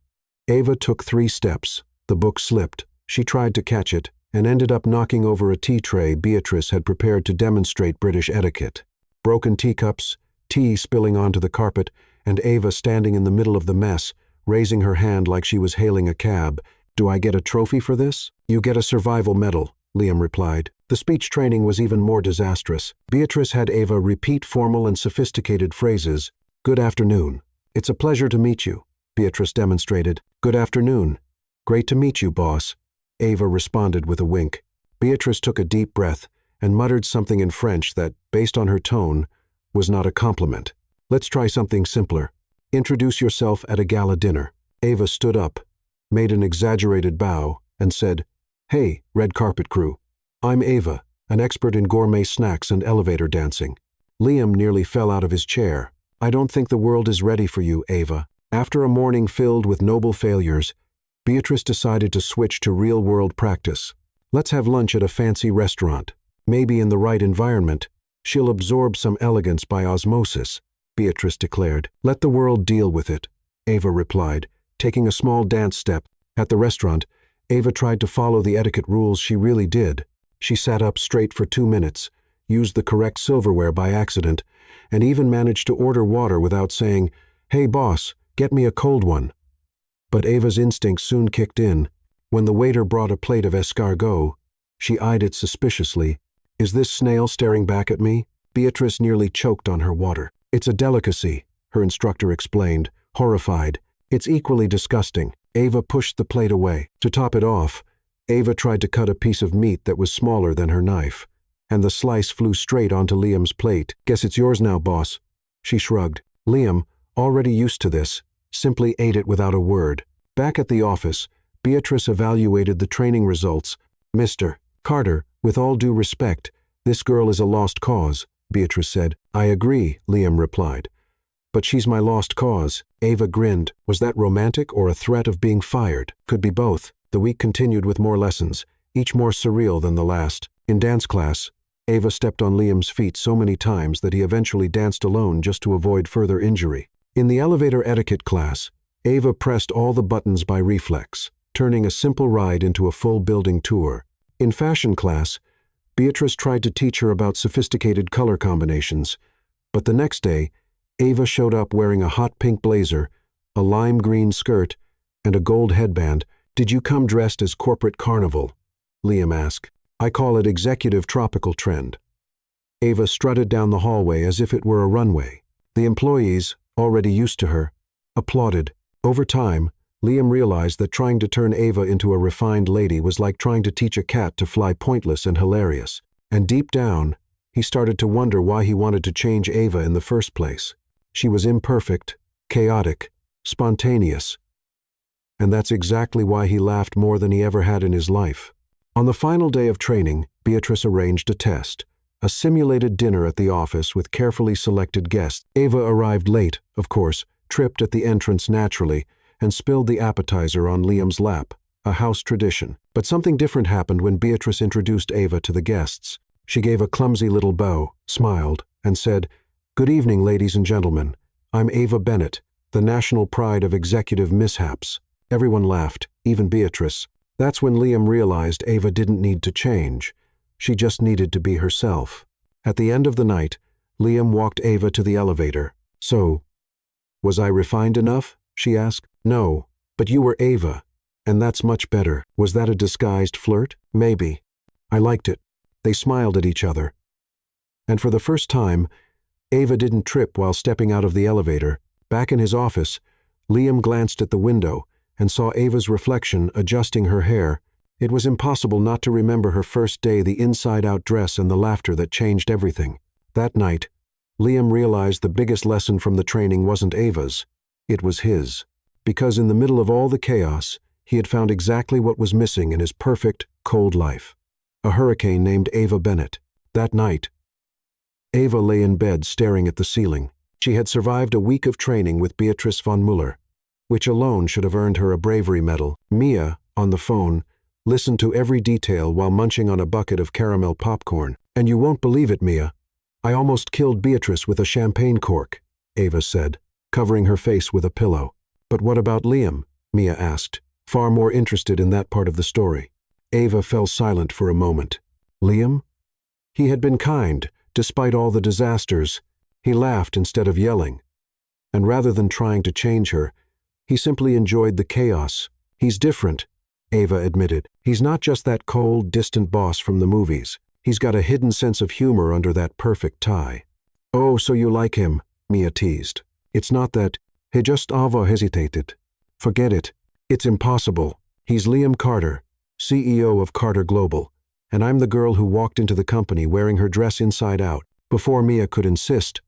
Ava took 3 steps. The book slipped. She tried to catch it and ended up knocking over a tea tray Beatrice had prepared to demonstrate British etiquette. Broken teacups, tea spilling onto the carpet, and Ava standing in the middle of the mess, raising her hand like she was hailing a cab. Do I get a trophy for this? You get a survival medal, Liam replied. The speech training was even more disastrous. Beatrice had Ava repeat formal and sophisticated phrases. Good afternoon. It's a pleasure to meet you, Beatrice demonstrated. Good afternoon. Great to meet you, boss. Ava responded with a wink. Beatrice took a deep breath and muttered something in French that, based on her tone, was not a compliment. Let's try something simpler. Introduce yourself at a gala dinner. Ava stood up, made an exaggerated bow, and said, Hey, red carpet crew. I'm Ava, an expert in gourmet snacks and elevator dancing. Liam nearly fell out of his chair. I don't think the world is ready for you, Ava. After a morning filled with noble failures, Beatrice decided to switch to real-world practice. Let's have lunch at a fancy restaurant. Maybe in the right environment, she'll absorb some elegance by osmosis, Beatrice declared. Let the world deal with it, Ava replied, taking a small dance step. At the restaurant, Ava tried to follow the etiquette rules. She really did. She sat up straight for 2 minutes, used the correct silverware by accident, and even managed to order water without saying, Hey boss, get me a cold one. But Ava's instincts soon kicked in. When the waiter brought a plate of escargot, she eyed it suspiciously. Is this snail staring back at me? Beatrice nearly choked on her water. It's a delicacy, her instructor explained, horrified. It's equally disgusting. Ava pushed the plate away. To top it off, Ava tried to cut a piece of meat that was smaller than her knife, and the slice flew straight onto Liam's plate. Guess it's yours now, boss. She shrugged. Liam, already used to this, simply ate it without a word. Back at the office, Beatrice evaluated the training results. Mr. Carter, with all due respect, this girl is a lost cause, Beatrice said. I agree, Liam replied. But she's my lost cause. Ava grinned. Was that romantic or a threat of being fired? Could be both. The week continued with more lessons, each more surreal than the last. In dance class, Ava stepped on Liam's feet so many times that he eventually danced alone just to avoid further injury. In the elevator etiquette class, Ava pressed all the buttons by reflex, turning a simple ride into a full building tour. In fashion class, Beatrice tried to teach her about sophisticated color combinations, but the next day, Ava showed up wearing a hot pink blazer, a lime green skirt, and a gold headband. Did you come dressed as corporate carnival? Liam asked. I call it executive tropical trend. Ava strutted down the hallway as if it were a runway. The employees, already used to her, applauded. Over time, Liam realized that trying to turn Ava into a refined lady was like trying to teach a cat to fly, pointless and hilarious. And deep down, he started to wonder why he wanted to change Ava in the first place. She was imperfect, chaotic, spontaneous. And that's exactly why he laughed more than he ever had in his life. On the final day of training, Beatrice arranged a test, a simulated dinner at the office with carefully selected guests. Ava arrived late, of course, tripped at the entrance naturally, and spilled the appetizer on Liam's lap, a house tradition. But something different happened when Beatrice introduced Ava to the guests. She gave a clumsy little bow, smiled, and said, "Good evening, ladies and gentlemen. I'm Ava Bennett, the national pride of executive mishaps." Everyone laughed, even Beatrice. That's when Liam realized Ava didn't need to change. She just needed to be herself. At the end of the night, Liam walked Ava to the elevator. "So, was I refined enough?" she asked. "No, but you were Ava, and that's much better." Was that a disguised flirt? Maybe. I liked it. They smiled at each other. And for the first time, Ava didn't trip while stepping out of the elevator. Back in his office, Liam glanced at the window and saw Ava's reflection adjusting her hair. It was impossible not to remember her first day, the inside-out dress and the laughter that changed everything. That night, Liam realized the biggest lesson from the training wasn't Ava's, it was his. Because in the middle of all the chaos, he had found exactly what was missing in his perfect, cold life. A hurricane named Ava Bennett. That night, Ava lay in bed staring at the ceiling. She had survived a week of training with Beatrice von Müller, which alone should have earned her a bravery medal. Mia, on the phone, listened to every detail while munching on a bucket of caramel popcorn. "And you won't believe it, Mia. I almost killed Beatrice with a champagne cork," Ava said, covering her face with a pillow. "But what about Liam?" Mia asked, far more interested in that part of the story. Ava fell silent for a moment. Liam? He had been kind, despite all the disasters. He laughed instead of yelling. And rather than trying to change her, he simply enjoyed the chaos. "He's different," Ava admitted. "He's not just that cold, distant boss from the movies. He's got a hidden sense of humor under that perfect tie." "Oh, so you like him," Mia teased. "It's not that. He just Ava hesitated. Forget it. It's impossible. He's Liam Carter, CEO of Carter Global, and I'm the girl who walked into the company wearing her dress inside out." Before Mia could insist,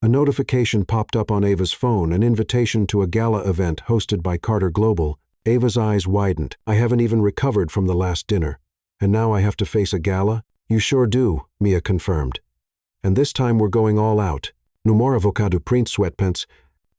a notification popped up on Ava's phone, an invitation to a gala event hosted by Carter Global. Ava's eyes widened. "I haven't even recovered from the last dinner, and now I have to face a gala?" "You sure do," Mia confirmed. "And this time we're going all out. No more avocado print sweatpants."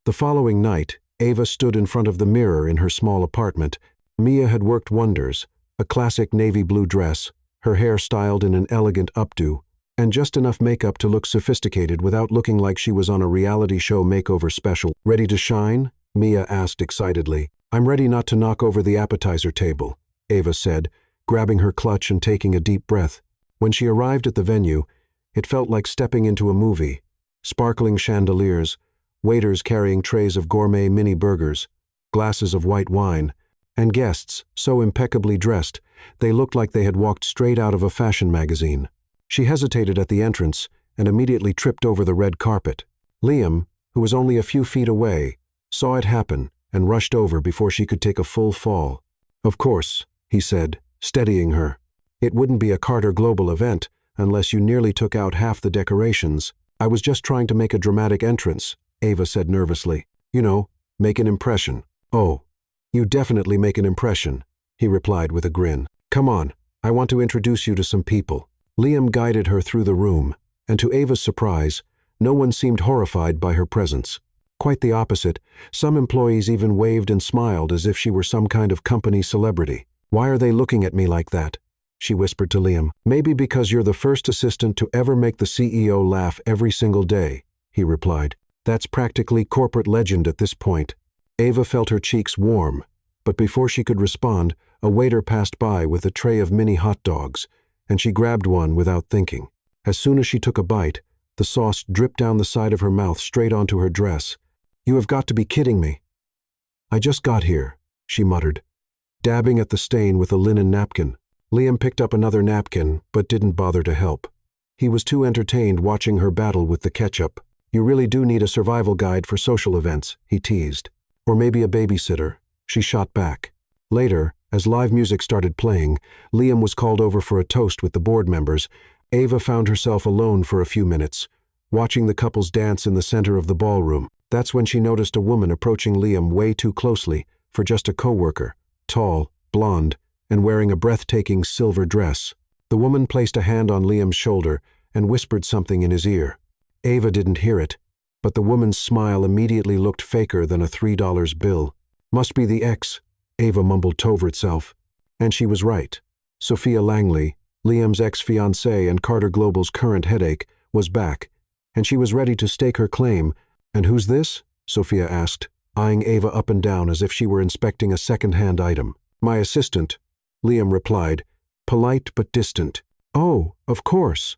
The following night, Ava stood in front of the mirror in her small apartment. Mia had worked wonders. A classic navy blue dress, her hair styled in an elegant updo, and just enough makeup to look sophisticated without looking like she was on a reality show makeover special. "Ready to shine?" Mia asked excitedly. "I'm ready not to knock over the appetizer table," Ava said, grabbing her clutch and taking a deep breath. When she arrived at the venue, it felt like stepping into a movie. Sparkling chandeliers, waiters carrying trays of gourmet mini burgers, glasses of white wine, and guests so impeccably dressed they looked like they had walked straight out of a fashion magazine. She hesitated at the entrance and immediately tripped over the red carpet. Liam, who was only a few feet away, saw it happen and rushed over before she could take a full fall. "Of course," he said, steadying her. "It wouldn't be a Carter Global event unless you nearly took out half the decorations. I was just trying to make a dramatic entrance," Ava said nervously. "You know, make an impression." "Oh, you definitely make an impression," he replied with a grin. "Come on, I want to introduce you to some people." Liam guided her through the room, and to Ava's surprise, no one seemed horrified by her presence. Quite the opposite, some employees even waved and smiled as if she were some kind of company celebrity. "Why are they looking at me like that?" she whispered to Liam. "Maybe because you're the first assistant to ever make the CEO laugh every single day," he replied. "That's practically corporate legend at this point." Ava felt her cheeks warm, but before she could respond, a waiter passed by with a tray of mini hot dogs, and she grabbed one without thinking. As soon as she took a bite, the sauce dripped down the side of her mouth straight onto her dress. "You have got to be kidding me." "I just got here," she muttered, dabbing at the stain with a linen napkin. Liam picked up another napkin, but didn't bother to help. He was too entertained watching her battle with the ketchup. You really do need a survival guide for social events, he teased. Or maybe a babysitter, she shot back. Later, as live music started playing, Liam was called over for a toast with the board members. Ava found herself alone for a few minutes, watching the couples dance in the center of the ballroom. That's when she noticed a woman approaching Liam way too closely for just a coworker, tall, blonde, and wearing a breathtaking silver dress. The woman placed a hand on Liam's shoulder and whispered something in his ear. Ava didn't hear it, but the woman's smile immediately looked faker than a $3 bill. Must be the ex, Ava mumbled to herself. And she was right. Sophia Langley, Liam's ex-fiancée and Carter Global's current headache, was back, and she was ready to stake her claim. And who's this? Sophia asked, eyeing Ava up and down as if she were inspecting a second-hand item. My assistant, Liam replied, polite but distant. Oh, of course.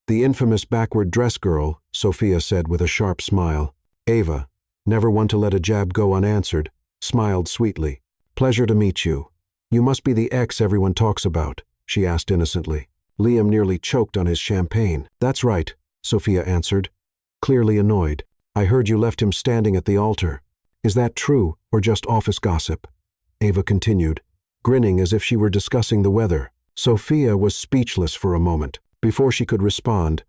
The infamous backward dress girl, Sophia said with a sharp smile. Ava, never one to let a jab go unanswered, smiled sweetly. Pleasure to meet you. You must be the ex everyone talks about, she asked innocently. Liam nearly choked on his champagne. That's right, Sophia answered, clearly annoyed. I heard you left him standing at the altar. Is that true or just office gossip? Ava continued, grinning as if she were discussing the weather. Sophia was speechless for a moment. Before she could respond,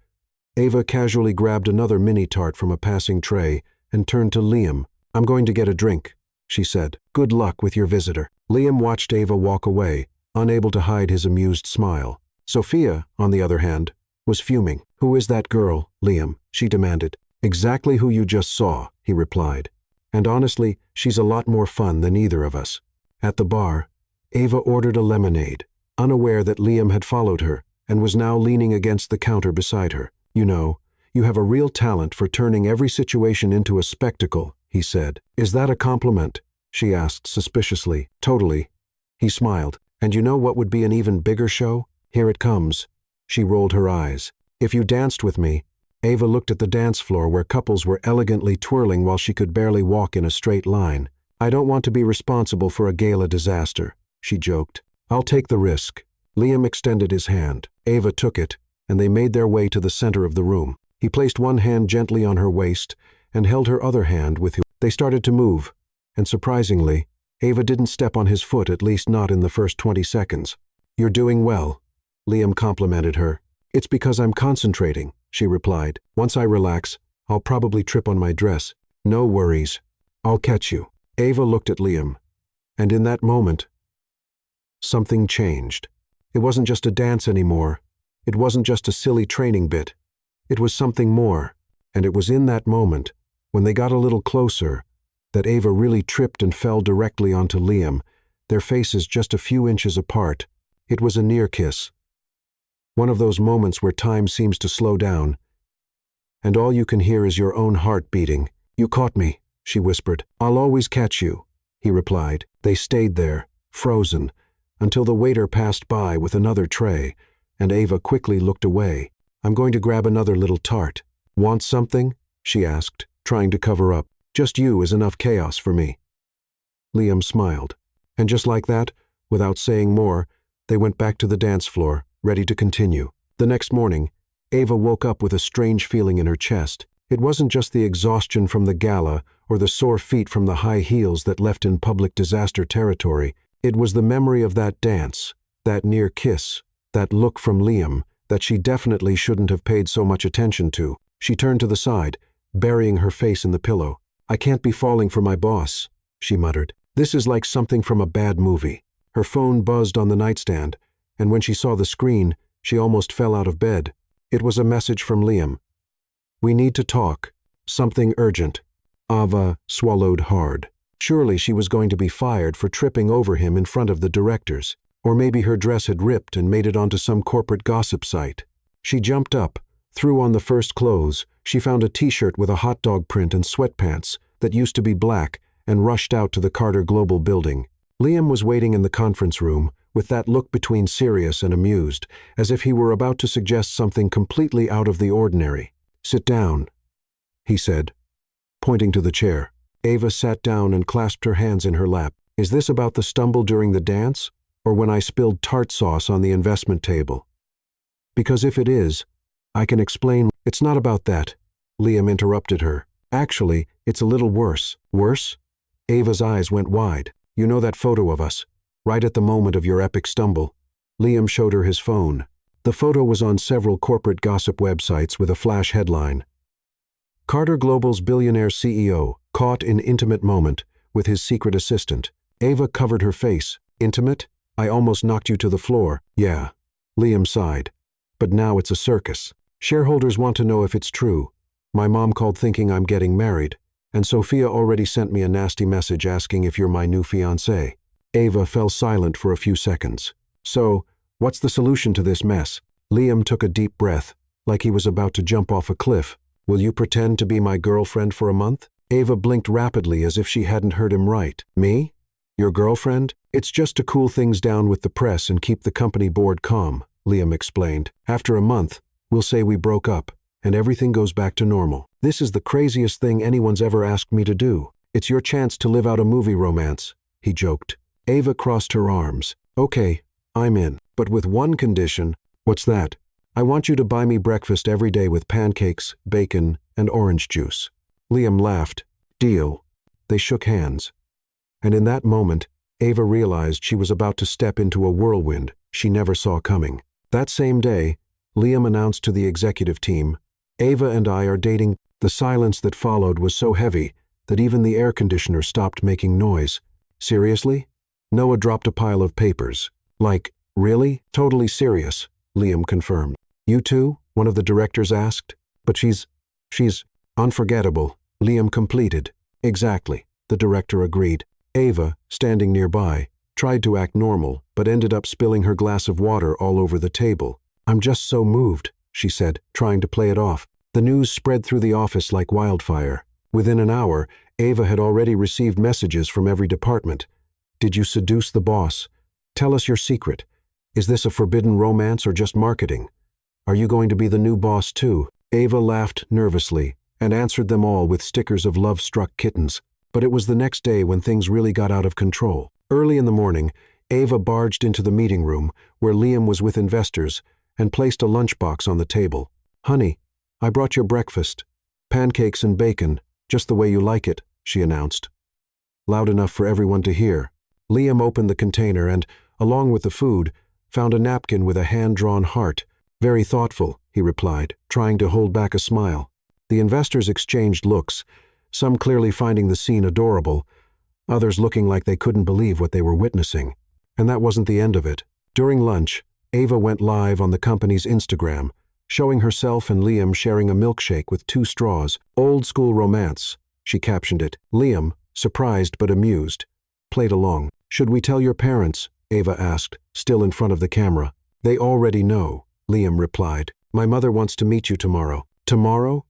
Ava casually grabbed another mini-tart from a passing tray and turned to Liam. I'm going to get a drink, she said. Good luck with your visitor. Liam watched Ava walk away, unable to hide his amused smile. Sophia, on the other hand, was fuming. Who is that girl, Liam? She demanded. Exactly who you just saw, he replied. And honestly, she's a lot more fun than either of us. At the bar, Ava ordered a lemonade, unaware that Liam had followed her and was now leaning against the counter beside her. You know, you have a real talent for turning every situation into a spectacle, he said. Is that a compliment? She asked suspiciously. Totally. He smiled. And you know what would be an even bigger show? Here it comes. She rolled her eyes. If you danced with me. Ava looked at the dance floor where couples were elegantly twirling while she could barely walk in a straight line. I don't want to be responsible for a gala disaster, she joked. I'll take the risk. Liam extended his hand. Ava took it, and they made their way to the center of the room. He placed one hand gently on her waist and held her other hand with him. They started to move, and surprisingly, Ava didn't step on his foot, at least not in the first 20 seconds. You're doing well, Liam complimented her. It's because I'm concentrating, she replied. Once I relax, I'll probably trip on my dress. No worries. I'll catch you. Ava looked at Liam, and in that moment, something changed. It wasn't just a dance anymore. It wasn't just a silly training bit. It was something more, and it was in that moment, when they got a little closer, that Ava really tripped and fell directly onto Liam, their faces just a few inches apart. It was a near kiss. One of those moments where time seems to slow down, and all you can hear is your own heart beating. You caught me, she whispered. I'll always catch you, he replied. They stayed there, frozen, until the waiter passed by with another tray, and Ava quickly looked away. I'm going to grab another little tart. Want something? She asked, trying to cover up. Just you is enough chaos for me. Liam smiled, and just like that, without saying more, they went back to the dance floor, ready to continue. The next morning, Ava woke up with a strange feeling in her chest. It wasn't just the exhaustion from the gala or the sore feet from the high heels that left in public disaster territory. It was the memory of that dance, that near kiss, that look from Liam that she definitely shouldn't have paid so much attention to. She turned to the side, burying her face in the pillow. I can't be falling for my boss, she muttered. This is like something from a bad movie. Her phone buzzed on the nightstand, and when she saw the screen, she almost fell out of bed. It was a message from Liam. We need to talk. Something urgent. Ava swallowed hard. Surely she was going to be fired for tripping over him in front of the directors. Or maybe her dress had ripped and made it onto some corporate gossip site. She jumped up, threw on the first clothes. She found a t-shirt with a hot dog print and sweatpants that used to be black and rushed out to the Carter Global building. Liam was waiting in the conference room with that look between serious and amused, as if he were about to suggest something completely out of the ordinary. Sit down, he said, pointing to the chair. Ava sat down and clasped her hands in her lap. Is this about the stumble during the dance, or when I spilled tart sauce on the investment table? Because if it is, I can explain. It's not about that, Liam interrupted her. Actually, it's a little worse. Worse? Ava's eyes went wide. You know that photo of us? Right at the moment of your epic stumble. Liam showed her his phone. The photo was on several corporate gossip websites with a flash headline. Carter Global's billionaire CEO, caught in intimate moment with his secret assistant. Ava covered her face. Intimate? I almost knocked you to the floor. Yeah. Liam sighed. But now it's a circus. Shareholders want to know if it's true. My mom called thinking I'm getting married, and Sophia already sent me a nasty message asking if you're my new fiancé. Ava fell silent for a few seconds. So, what's the solution to this mess? Liam took a deep breath, like he was about to jump off a cliff. Will you pretend to be my girlfriend for a month? Ava blinked rapidly as if she hadn't heard him right. Me? Your girlfriend? It's just to cool things down with the press and keep the company board calm, Liam explained. After a month, we'll say we broke up, and everything goes back to normal. This is the craziest thing anyone's ever asked me to do. It's your chance to live out a movie romance, he joked. Ava crossed her arms. Okay, I'm in, but with one condition. What's that? I want you to buy me breakfast every day with pancakes, bacon, and orange juice. Liam laughed. Deal. They shook hands. And in that moment, Ava realized she was about to step into a whirlwind she never saw coming. That same day, Liam announced to the executive team, Ava and I are dating. The silence that followed was so heavy that even the air conditioner stopped making noise. Seriously? Noah dropped a pile of papers. Like, really? Totally serious, Liam confirmed. You too? One of the directors asked. But she's unforgettable, Liam completed. Exactly, the director agreed. Ava, standing nearby, tried to act normal, but ended up spilling her glass of water all over the table. I'm just so moved, she said, trying to play it off. The news spread through the office like wildfire. Within an hour, Ava had already received messages from every department. Did you seduce the boss? Tell us your secret. Is this a forbidden romance or just marketing? Are you going to be the new boss too? Ava laughed nervously and answered them all with stickers of love-struck kittens. But it was the next day when things really got out of control. Early in the morning, Ava barged into the meeting room where Liam was with investors and placed a lunchbox on the table. Honey, I brought your breakfast. Pancakes and bacon, just the way you like it, she announced. Loud enough for everyone to hear. Liam opened the container and, along with the food, found a napkin with a hand-drawn heart. Very thoughtful, he replied, trying to hold back a smile. The investors exchanged looks, some clearly finding the scene adorable, others looking like they couldn't believe what they were witnessing. And that wasn't the end of it. During lunch, Ava went live on the company's Instagram, showing herself and Liam sharing a milkshake with 2 straws. Old school romance, she captioned it. Liam, surprised but amused, played along. Should we tell your parents? Ava asked, still in front of the camera. They already know, Liam replied. My mother wants to meet you tomorrow. Tomorrow?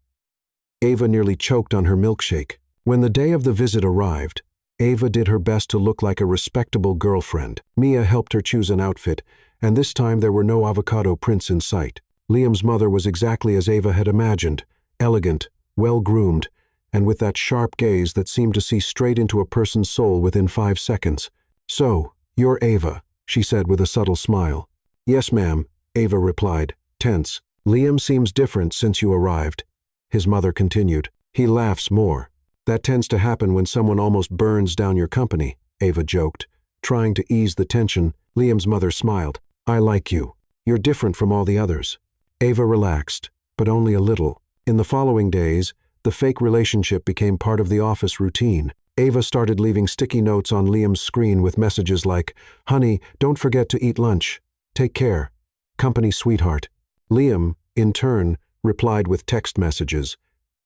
Ava nearly choked on her milkshake. When the day of the visit arrived, Ava did her best to look like a respectable girlfriend. Mia helped her choose an outfit, and this time there were no avocado prints in sight. Liam's mother was exactly as Ava had imagined, elegant, well-groomed, and with that sharp gaze that seemed to see straight into a person's soul within 5 seconds. So, you're Ava, she said with a subtle smile. Yes, ma'am, Ava replied, tense. Liam seems different since you arrived. His mother continued. He laughs more. That tends to happen when someone almost burns down your company, Ava joked. Trying to ease the tension, Liam's mother smiled. I like you. You're different from all the others. Ava relaxed, but only a little. In the following days, the fake relationship became part of the office routine. Ava started leaving sticky notes on Liam's screen with messages like, Honey, don't forget to eat lunch. Take care. Company sweetheart. Liam, in turn, replied with text messages.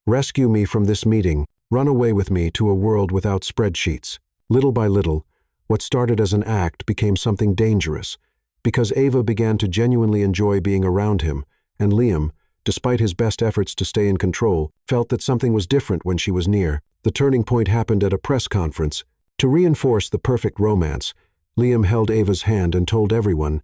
Rescue me from this meeting. Run away with me to a world without spreadsheets. Little by little, what started as an act became something dangerous, because Ava began to genuinely enjoy being around him, and Liam, despite his best efforts to stay in control, felt that something was different when she was near. The turning point happened at a press conference. To reinforce the perfect romance, Liam held Ava's hand and told everyone,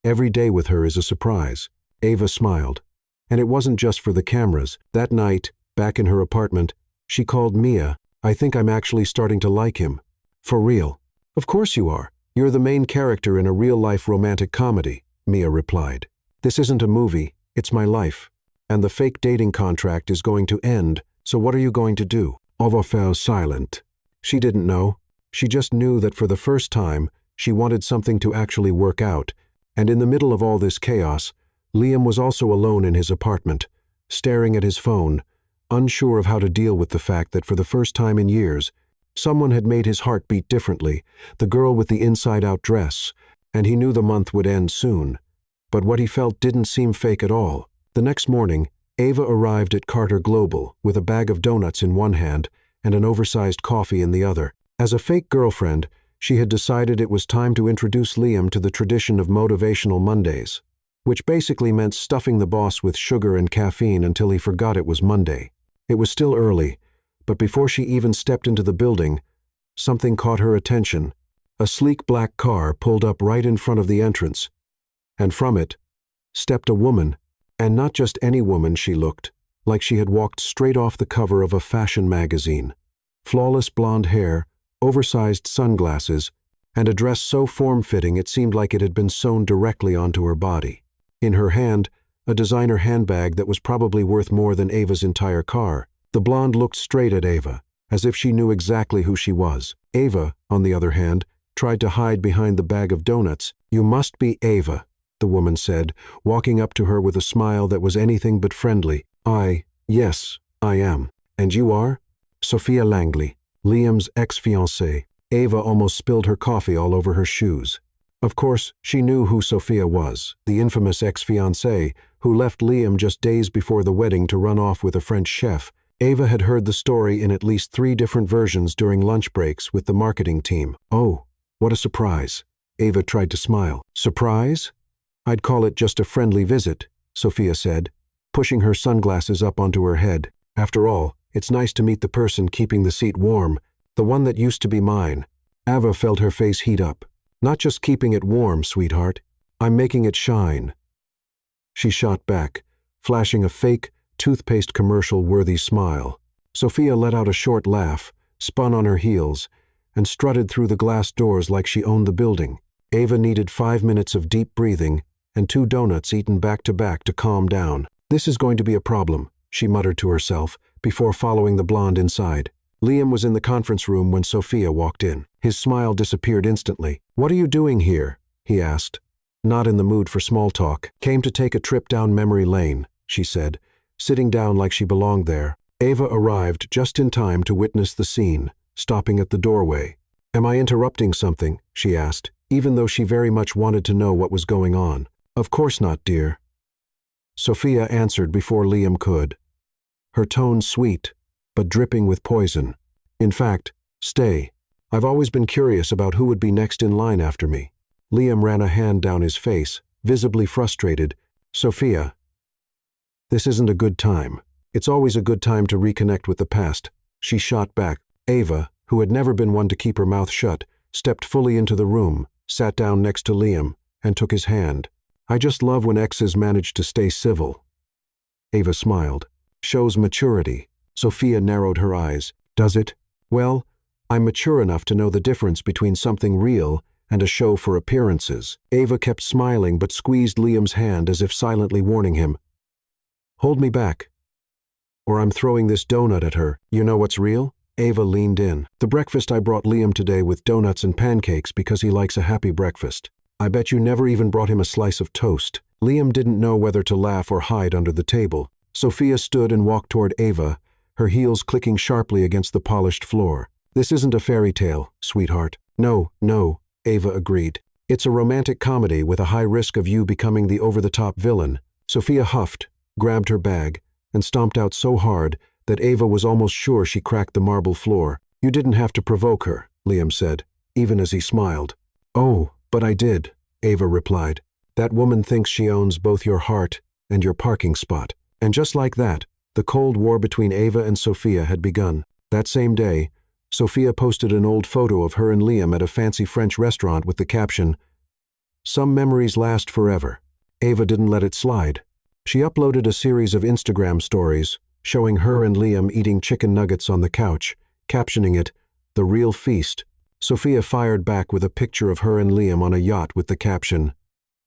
every day with her is a surprise. Ava smiled. And it wasn't just for the cameras. That night, back in her apartment, she called Mia. I think I'm actually starting to like him. For real. Of course you are. You're the main character in a real-life romantic comedy, Mia replied. This isn't a movie, it's my life. and the fake dating contract is going to end, so what are you going to do? Ava fell silent. She didn't know. She just knew that for the first time, she wanted something to actually work out, and in the middle of all this chaos, Liam was also alone in his apartment, staring at his phone, unsure of how to deal with the fact that for the first time in years, someone had made his heart beat differently, the girl with the inside-out dress, and he knew the month would end soon. But what he felt didn't seem fake at all. The next morning, Ava arrived at Carter Global with a bag of donuts in one hand and an oversized coffee in the other. As a fake girlfriend, she had decided it was time to introduce Liam to the tradition of motivational Mondays, which basically meant stuffing the boss with sugar and caffeine until he forgot it was Monday. It was still early, but before she even stepped into the building, something caught her attention. A sleek black car pulled up right in front of the entrance, and from it stepped a woman, and not just any woman. She looked like she had walked straight off the cover of a fashion magazine. Flawless blonde hair, oversized sunglasses, and a dress so form-fitting it seemed like it had been sewn directly onto her body. In her hand, a designer handbag that was probably worth more than Ava's entire car. The blonde looked straight at Ava, as if she knew exactly who she was. Ava, on the other hand, tried to hide behind the bag of donuts. "You must be Ava," the woman said, walking up to her with a smile that was anything but friendly. Yes, I am. And you are?" "Sophia Langley, Liam's ex-fiancée." Ava almost spilled her coffee all over her shoes. Of course, she knew who Sophia was, the infamous ex-fiancée who left Liam just days before the wedding to run off with a French chef. Ava had heard the story in at least 3 different versions during lunch breaks with the marketing team. "Oh, what a surprise." Ava tried to smile. "Surprise? I'd call it just a friendly visit," Sophia said, pushing her sunglasses up onto her head. "After all, it's nice to meet the person keeping the seat warm, the one that used to be mine." Ava felt her face heat up. "Not just keeping it warm, sweetheart. I'm making it shine." She shot back, flashing a fake, toothpaste commercial-worthy smile. Sophia let out a short laugh, spun on her heels, and strutted through the glass doors like she owned the building. Ava needed 5 minutes of deep breathing and 2 donuts eaten back-to-back to calm down. "This is going to be a problem," she muttered to herself, before following the blonde inside. Liam was in the conference room when Sophia walked in. His smile disappeared instantly. "What are you doing here?" he asked. Not in the mood for small talk. "Came to take a trip down memory lane," she said, sitting down like she belonged there. Ava arrived just in time to witness the scene, stopping at the doorway. "Am I interrupting something?" she asked, even though she very much wanted to know what was going on. "Of course not, dear," Sophia answered before Liam could, her tone sweet, but dripping with poison. "In fact, stay. I've always been curious about who would be next in line after me." Liam ran a hand down his face, visibly frustrated. "Sophia, this isn't a good time. It's always a good time to reconnect with the past," she shot back. Ava, who had never been one to keep her mouth shut, stepped fully into the room, sat down next to Liam, and took his hand. "I just love when exes manage to stay civil." Ava smiled. "Shows maturity." Sophia narrowed her eyes. "Does it? Well, I'm mature enough to know the difference between something real and a show for appearances." Ava kept smiling but squeezed Liam's hand as if silently warning him. "Hold me back, or I'm throwing this donut at her. You know what's real?" Ava leaned in. "The breakfast I brought Liam today with donuts and pancakes because he likes a happy breakfast. I bet you never even brought him a slice of toast." Liam didn't know whether to laugh or hide under the table. Sophia stood and walked toward Ava, her heels clicking sharply against the polished floor. "This isn't a fairy tale, sweetheart." No, Ava agreed. "It's a romantic comedy with a high risk of you becoming the over-the-top villain." Sophia huffed, grabbed her bag, and stomped out so hard that Ava was almost sure she cracked the marble floor. "You didn't have to provoke her," Liam said, even as he smiled. "Oh, but I did," Ava replied. "That woman thinks she owns both your heart and your parking spot." And just like that, the Cold War between Ava and Sophia had begun. That same day, Sophia posted an old photo of her and Liam at a fancy French restaurant with the caption, "Some memories last forever." Ava didn't let it slide. She uploaded a series of Instagram stories showing her and Liam eating chicken nuggets on the couch, captioning it, "The Real Feast." Sophia fired back with a picture of her and Liam on a yacht with the caption,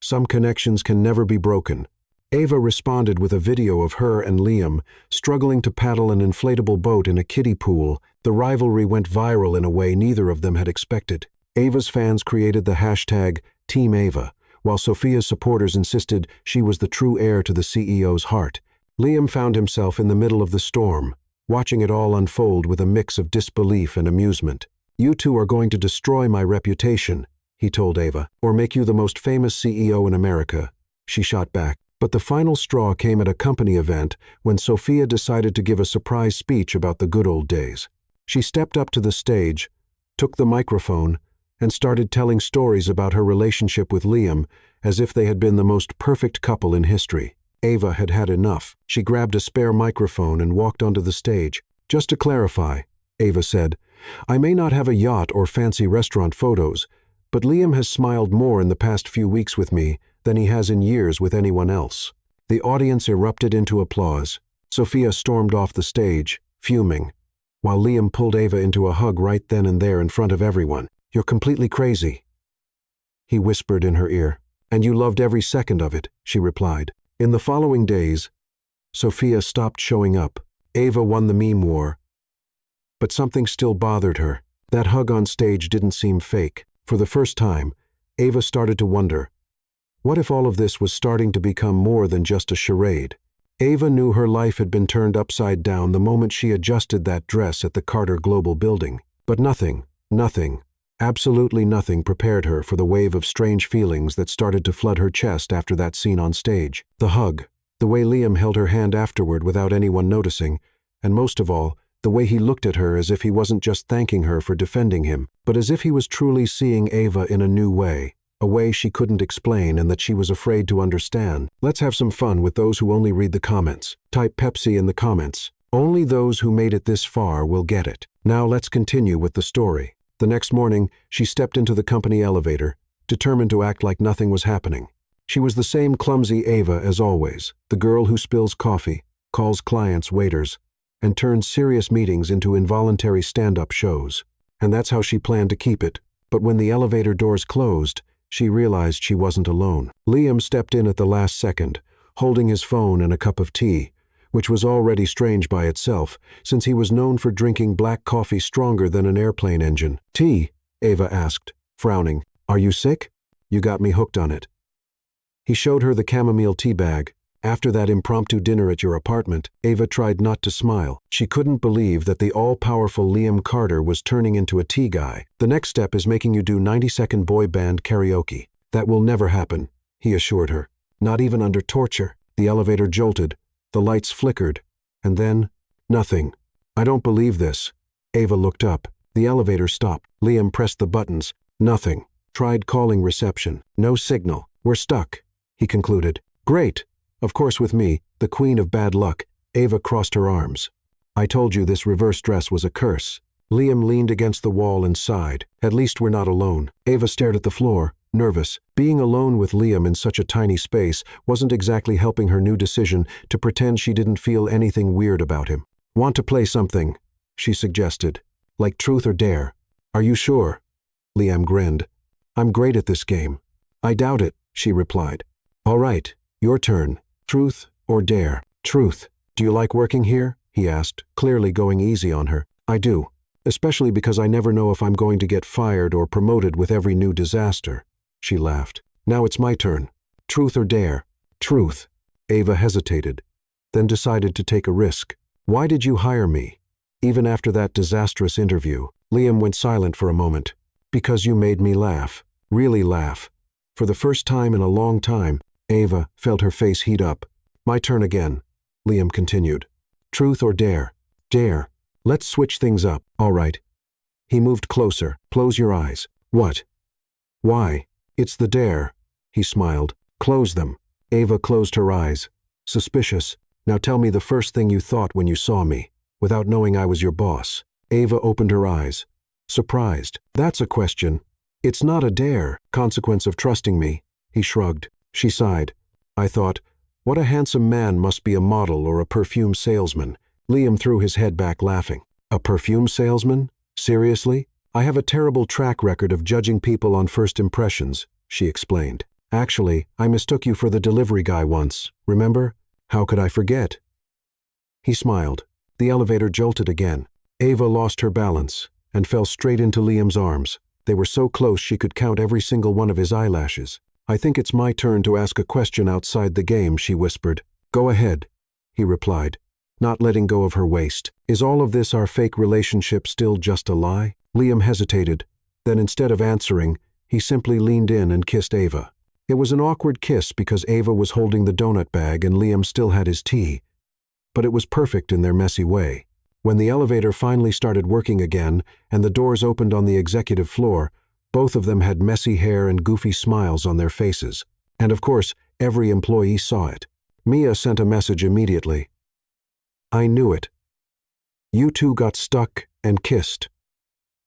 "Some connections can never be broken, Ava responded with a video of her and Liam struggling to paddle an inflatable boat in a kiddie pool. The rivalry went viral in a way neither of them had expected. Ava's fans created the hashtag Team Ava, while Sophia's supporters insisted she was the true heir to the CEO's heart. Liam found himself in the middle of the storm, watching it all unfold with a mix of disbelief and amusement. "You two are going to destroy my reputation," he told Ava, "or make you the most famous CEO in America." She shot back. But the final straw came at a company event when Sophia decided to give a surprise speech about the good old days. She stepped up to the stage, took the microphone, and started telling stories about her relationship with Liam as if they had been the most perfect couple in history. Ava had had enough. She grabbed a spare microphone and walked onto the stage. "Just to clarify," Ava said, "I may not have a yacht or fancy restaurant photos, but Liam has smiled more in the past few weeks with me than he has in years with anyone else." The audience erupted into applause. Sophia stormed off the stage, fuming, while Liam pulled Ava into a hug right then and there in front of everyone. "You're completely crazy," he whispered in her ear. "And you loved every second of it," she replied. In the following days, Sophia stopped showing up. Ava won the meme war, but something still bothered her. That hug on stage didn't seem fake. For the first time, Ava started to wonder, what if all of this was starting to become more than just a charade? Ava knew her life had been turned upside down the moment she adjusted that dress at the Carter Global building. But nothing, absolutely nothing prepared her for the wave of strange feelings that started to flood her chest after that scene on stage. The hug, the way Liam held her hand afterward without anyone noticing, and most of all, the way he looked at her as if he wasn't just thanking her for defending him, but as if he was truly seeing Ava in a new way, a way she couldn't explain and that she was afraid to understand. Let's have some fun with those who only read the comments. Type Pepsi in the comments. Only those who made it this far will get it. Now let's continue with the story. The next morning, she stepped into the company elevator, determined to act like nothing was happening. She was the same clumsy Ava as always, the girl who spills coffee, calls clients waiters, and turns serious meetings into involuntary stand-up shows. And that's how she planned to keep it. But when the elevator doors closed, she realized she wasn't alone. Liam stepped in at the last second, holding his phone and a cup of tea, which was already strange by itself, since he was known for drinking black coffee stronger than an airplane engine. "Tea?" Ava asked, frowning. "Are you sick? You got me hooked on it." He showed her the chamomile tea bag. After that impromptu dinner at your apartment, Ava tried not to smile. She couldn't believe that the all-powerful Liam Carter was turning into a tea guy. "The next step is making you do 90-second boy band karaoke." "That will never happen," he assured her. "Not even under torture." The elevator jolted, the lights flickered, and then, nothing. "I don't believe this." Ava looked up. The elevator stopped. Liam pressed the buttons. Nothing. Tried calling reception. No signal. "We're stuck," he concluded. "Great. Of course with me, the queen of bad luck." Ava crossed her arms. "I told you this reverse dress was a curse." Liam leaned against the wall and sighed. "At least we're not alone." Ava stared at the floor, nervous. Being alone with Liam in such a tiny space wasn't exactly helping her new decision to pretend she didn't feel anything weird about him. "Want to play something?" she suggested. "Like truth or dare." "Are you sure?" Liam grinned. "I'm great at this game." "I doubt it," she replied. "All right, your turn. Truth or dare?" "Truth." "Do you like working here?" he asked, clearly going easy on her. "I do, especially because I never know if I'm going to get fired or promoted with every new disaster." She laughed. "Now it's my turn. Truth or dare?" "Truth." Ava hesitated, then decided to take a risk. "Why did you hire me, even after that disastrous interview?" Liam went silent for a moment. "Because you made me laugh. Really laugh. For the first time in a long time." Ava felt her face heat up. "My turn again," Liam continued. "Truth or dare?" "Dare. Let's switch things up." "All right." He moved closer. "Close your eyes." "What?" "Why? It's the dare." He smiled. "Close them." Ava closed her eyes. "Suspicious. Now tell me the first thing you thought when you saw me, without knowing I was your boss." Ava opened her eyes. Surprised. "That's a question." "It's not a dare." "Consequence of trusting me." He shrugged. She sighed. "I thought, what a handsome man must be a model or a perfume salesman." Liam threw his head back laughing. "A perfume salesman? Seriously? I have a terrible track record of judging people on first impressions," she explained. Actually, I mistook you for the delivery guy once, remember? How could I forget? He smiled. The elevator jolted again. Ava lost her balance and fell straight into Liam's arms. They were so close she could count every single one of his eyelashes. I think it's my turn to ask a question outside the game, she whispered. Go ahead, he replied, not letting go of her waist. Is all of this our fake relationship still just a lie? Liam hesitated. Then instead of answering, he simply leaned in and kissed Ava. It was an awkward kiss because Ava was holding the donut bag and Liam still had his tea. But it was perfect in their messy way. When the elevator finally started working again and the doors opened on the executive floor, both of them had messy hair and goofy smiles on their faces. And of course, every employee saw it. Mia sent a message immediately. I knew it. You two got stuck and kissed.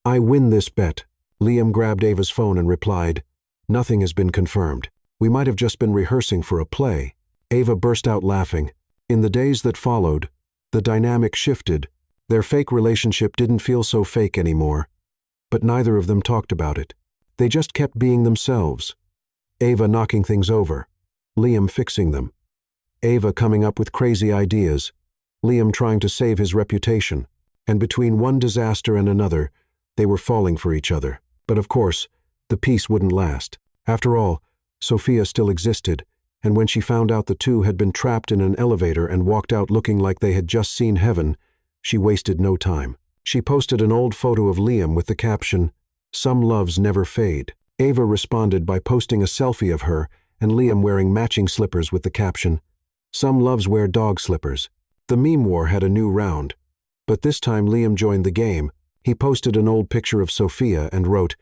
I win this bet. Liam grabbed Ava's phone and replied, Nothing has been confirmed. We might have just been rehearsing for a play. Ava burst out laughing. In the days that followed, the dynamic shifted. Their fake relationship didn't feel so fake anymore. But neither of them talked about it. They just kept being themselves. Ava knocking things over. Liam fixing them. Ava coming up with crazy ideas. Liam trying to save his reputation. And between one disaster and another, they were falling for each other. But of course, the peace wouldn't last. After all, Sophia still existed, and when she found out the two had been trapped in an elevator and walked out looking like they had just seen heaven, she wasted no time. She posted an old photo of Liam with the caption, Some loves never fade. Ava responded by posting a selfie of her and Liam wearing matching slippers with the caption, Some loves wear dog slippers. The meme war had a new round. But this time Liam joined the game. He posted an old picture of Sophia and wrote,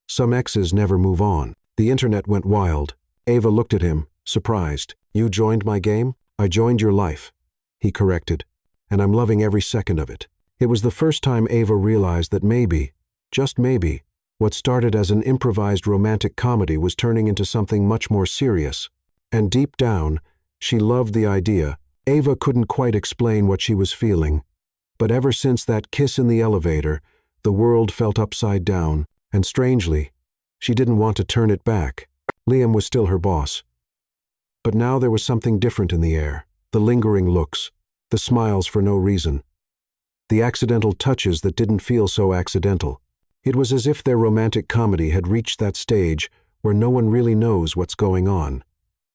Some exes never move on. The internet went wild. Ava looked at him, surprised. You joined my game? I joined your life, he corrected, and I'm loving every second of it. It was the first time Ava realized that maybe, just maybe, what started as an improvised romantic comedy was turning into something much more serious. And deep down, she loved the idea. Ava couldn't quite explain what she was feeling. But ever since that kiss in the elevator, the world felt upside down, and strangely, she didn't want to turn it back. Liam was still her boss. But now there was something different in the air. The lingering looks, the smiles for no reason, the accidental touches that didn't feel so accidental. It was as if their romantic comedy had reached that stage where no one really knows what's going on,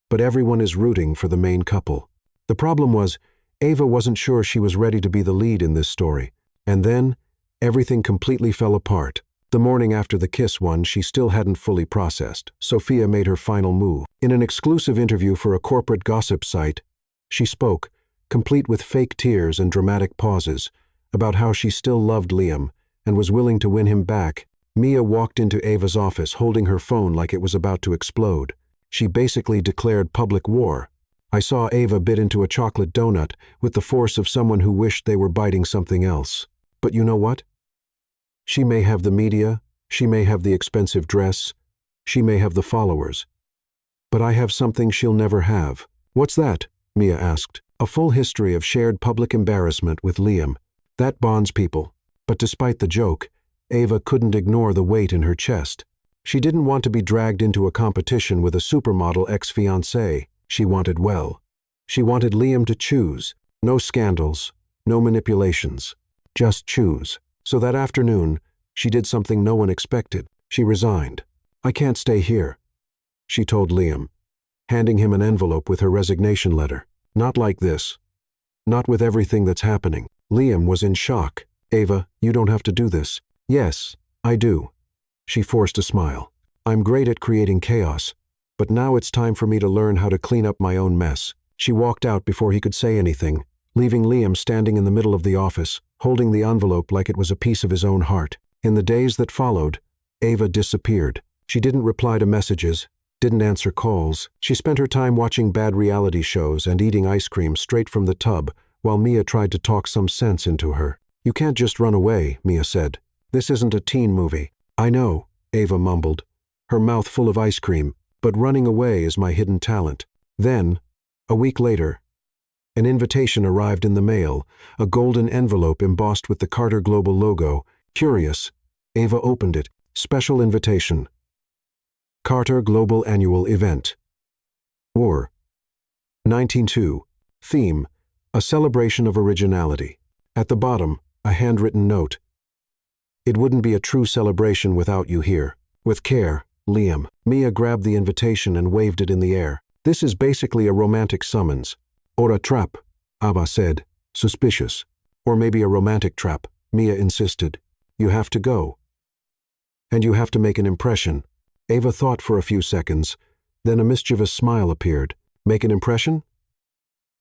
but everyone is rooting for the main couple. The problem was, Ava wasn't sure she was ready to be the lead in this story, and then everything completely fell apart. The morning after the kiss one she still hadn't fully processed. Sophia made her final move. In an exclusive interview for a corporate gossip site, she spoke, complete with fake tears and dramatic pauses, about how she still loved Liam and was willing to win him back. Mia walked into Ava's office holding her phone like it was about to explode. She basically declared public war. I saw Ava bit into a chocolate donut with the force of someone who wished they were biting something else. But you know what? She may have the media, she may have the expensive dress, she may have the followers. But I have something she'll never have. What's that? Mia asked. A full history of shared public embarrassment with Liam. That bonds people. But despite the joke, Ava couldn't ignore the weight in her chest. She didn't want to be dragged into a competition with a supermodel ex-fiancé. She wanted well. She wanted Liam to choose. No scandals, no manipulations. Just choose. So that afternoon, she did something no one expected. She resigned. I can't stay here, she told Liam, handing him an envelope with her resignation letter. Not like this. Not with everything that's happening. Liam was in shock. Ava, you don't have to do this. Yes, I do. She forced a smile. I'm great at creating chaos, but now it's time for me to learn how to clean up my own mess. She walked out before he could say anything, leaving Liam standing in the middle of the office, holding the envelope like it was a piece of his own heart. In the days that followed, Ava disappeared. She didn't reply to messages, didn't answer calls. She spent her time watching bad reality shows and eating ice cream straight from the tub while Mia tried to talk some sense into her. You can't just run away, Mia said. This isn't a teen movie. I know, Ava mumbled, her mouth full of ice cream, but running away is my hidden talent. Then, a week later, an invitation arrived in the mail, a golden envelope embossed with the Carter Global logo. Curious, Ava opened it. Special invitation. Carter Global Annual Event. Or 19.2. Theme: A celebration of originality. At the bottom, a handwritten note. It wouldn't be a true celebration without you here. With care, Liam. Mia grabbed the invitation and waved it in the air. This is basically a romantic summons. Or a trap, Abba said, suspicious. Or maybe a romantic trap, Mia insisted. You have to go. And you have to make an impression. Ava thought for a few seconds. Then a mischievous smile appeared. Make an impression?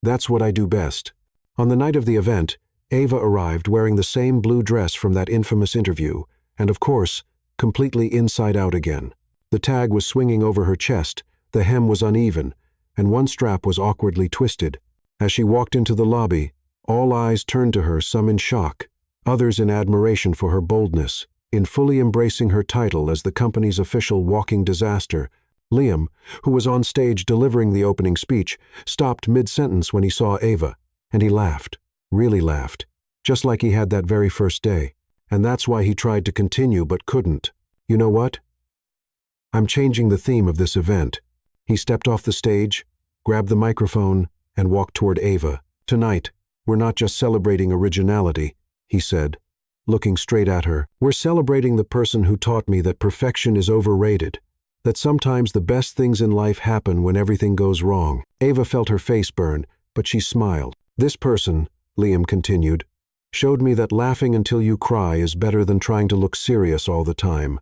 That's what I do best. On the night of the event, Ava arrived wearing the same blue dress from that infamous interview, and of course, completely inside out again. The tag was swinging over her chest, the hem was uneven, and one strap was awkwardly twisted. As she walked into the lobby, all eyes turned to her, some in shock, others in admiration for her boldness, in fully embracing her title as the company's official walking disaster. Liam, who was on stage delivering the opening speech, stopped mid-sentence when he saw Ava, and he laughed, really laughed, just like he had that very first day, and that's why he tried to continue but couldn't. You know what? I'm changing the theme of this event. He stepped off the stage, grabbed the microphone, and walked toward Ava. Tonight, we're not just celebrating originality, he said, looking straight at her. We're celebrating the person who taught me that perfection is overrated, that sometimes the best things in life happen when everything goes wrong. Ava felt her face burn, but she smiled. This person, Liam continued, showed me that laughing until you cry is better than trying to look serious all the time.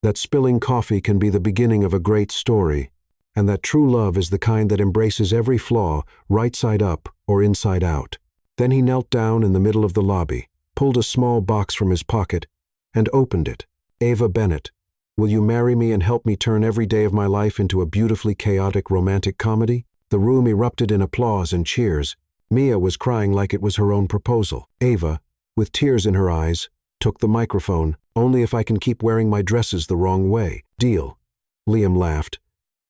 That spilling coffee can be the beginning of a great story, and that true love is the kind that embraces every flaw, right side up or inside out. Then he knelt down in the middle of the lobby, pulled a small box from his pocket, and opened it. Ava Bennett, will you marry me and help me turn every day of my life into a beautifully chaotic romantic comedy? The room erupted in applause and cheers. Mia was crying like it was her own proposal. Ava, with tears in her eyes, took the microphone. Only if I can keep wearing my dresses the wrong way. Deal. Liam laughed.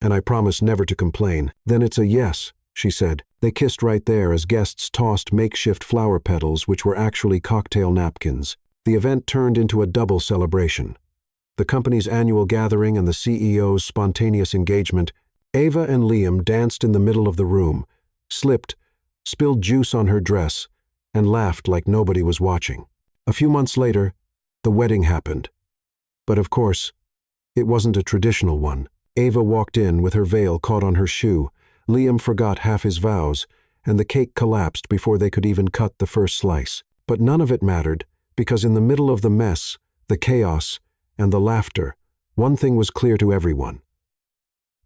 And I promise never to complain. Then it's a yes, she said. They kissed right there as guests tossed makeshift flower petals which were actually cocktail napkins. The event turned into a double celebration. The company's annual gathering and the CEO's spontaneous engagement. Ava and Liam danced in the middle of the room, slipped, spilled juice on her dress, and laughed like nobody was watching. A few months later, the wedding happened. But of course, it wasn't a traditional one. Ava walked in with her veil caught on her shoe. Liam forgot half his vows, and the cake collapsed before they could even cut the first slice. But none of it mattered, because in the middle of the mess, the chaos, and the laughter, one thing was clear to everyone.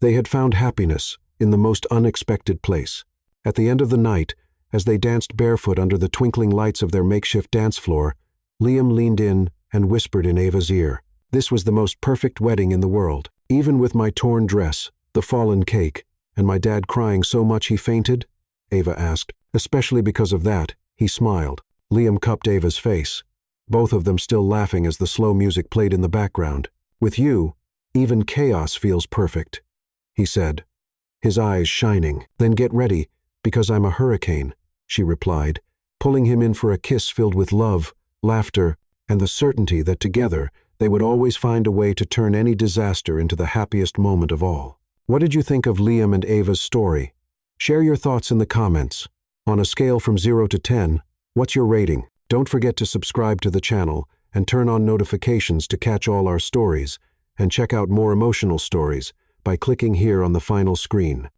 They had found happiness in the most unexpected place. At the end of the night, as they danced barefoot under the twinkling lights of their makeshift dance floor, Liam leaned in and whispered in Ava's ear, "This was the most perfect wedding in the world. Even with my torn dress, the fallen cake, and my dad crying so much he fainted?" Ava asked. Especially because of that, he smiled. Liam cupped Ava's face, both of them still laughing as the slow music played in the background. "With you, even chaos feels perfect," he said, his eyes shining. "Then get ready, because I'm a hurricane," she replied, pulling him in for a kiss filled with love, laughter, and the certainty that together they would always find a way to turn any disaster into the happiest moment of all. What did you think of Liam and Ava's story? Share your thoughts in the comments. On a scale from 0 to 10, what's your rating? Don't forget to subscribe to the channel and turn on notifications to catch all our stories, and check out more emotional stories by clicking here on the final screen.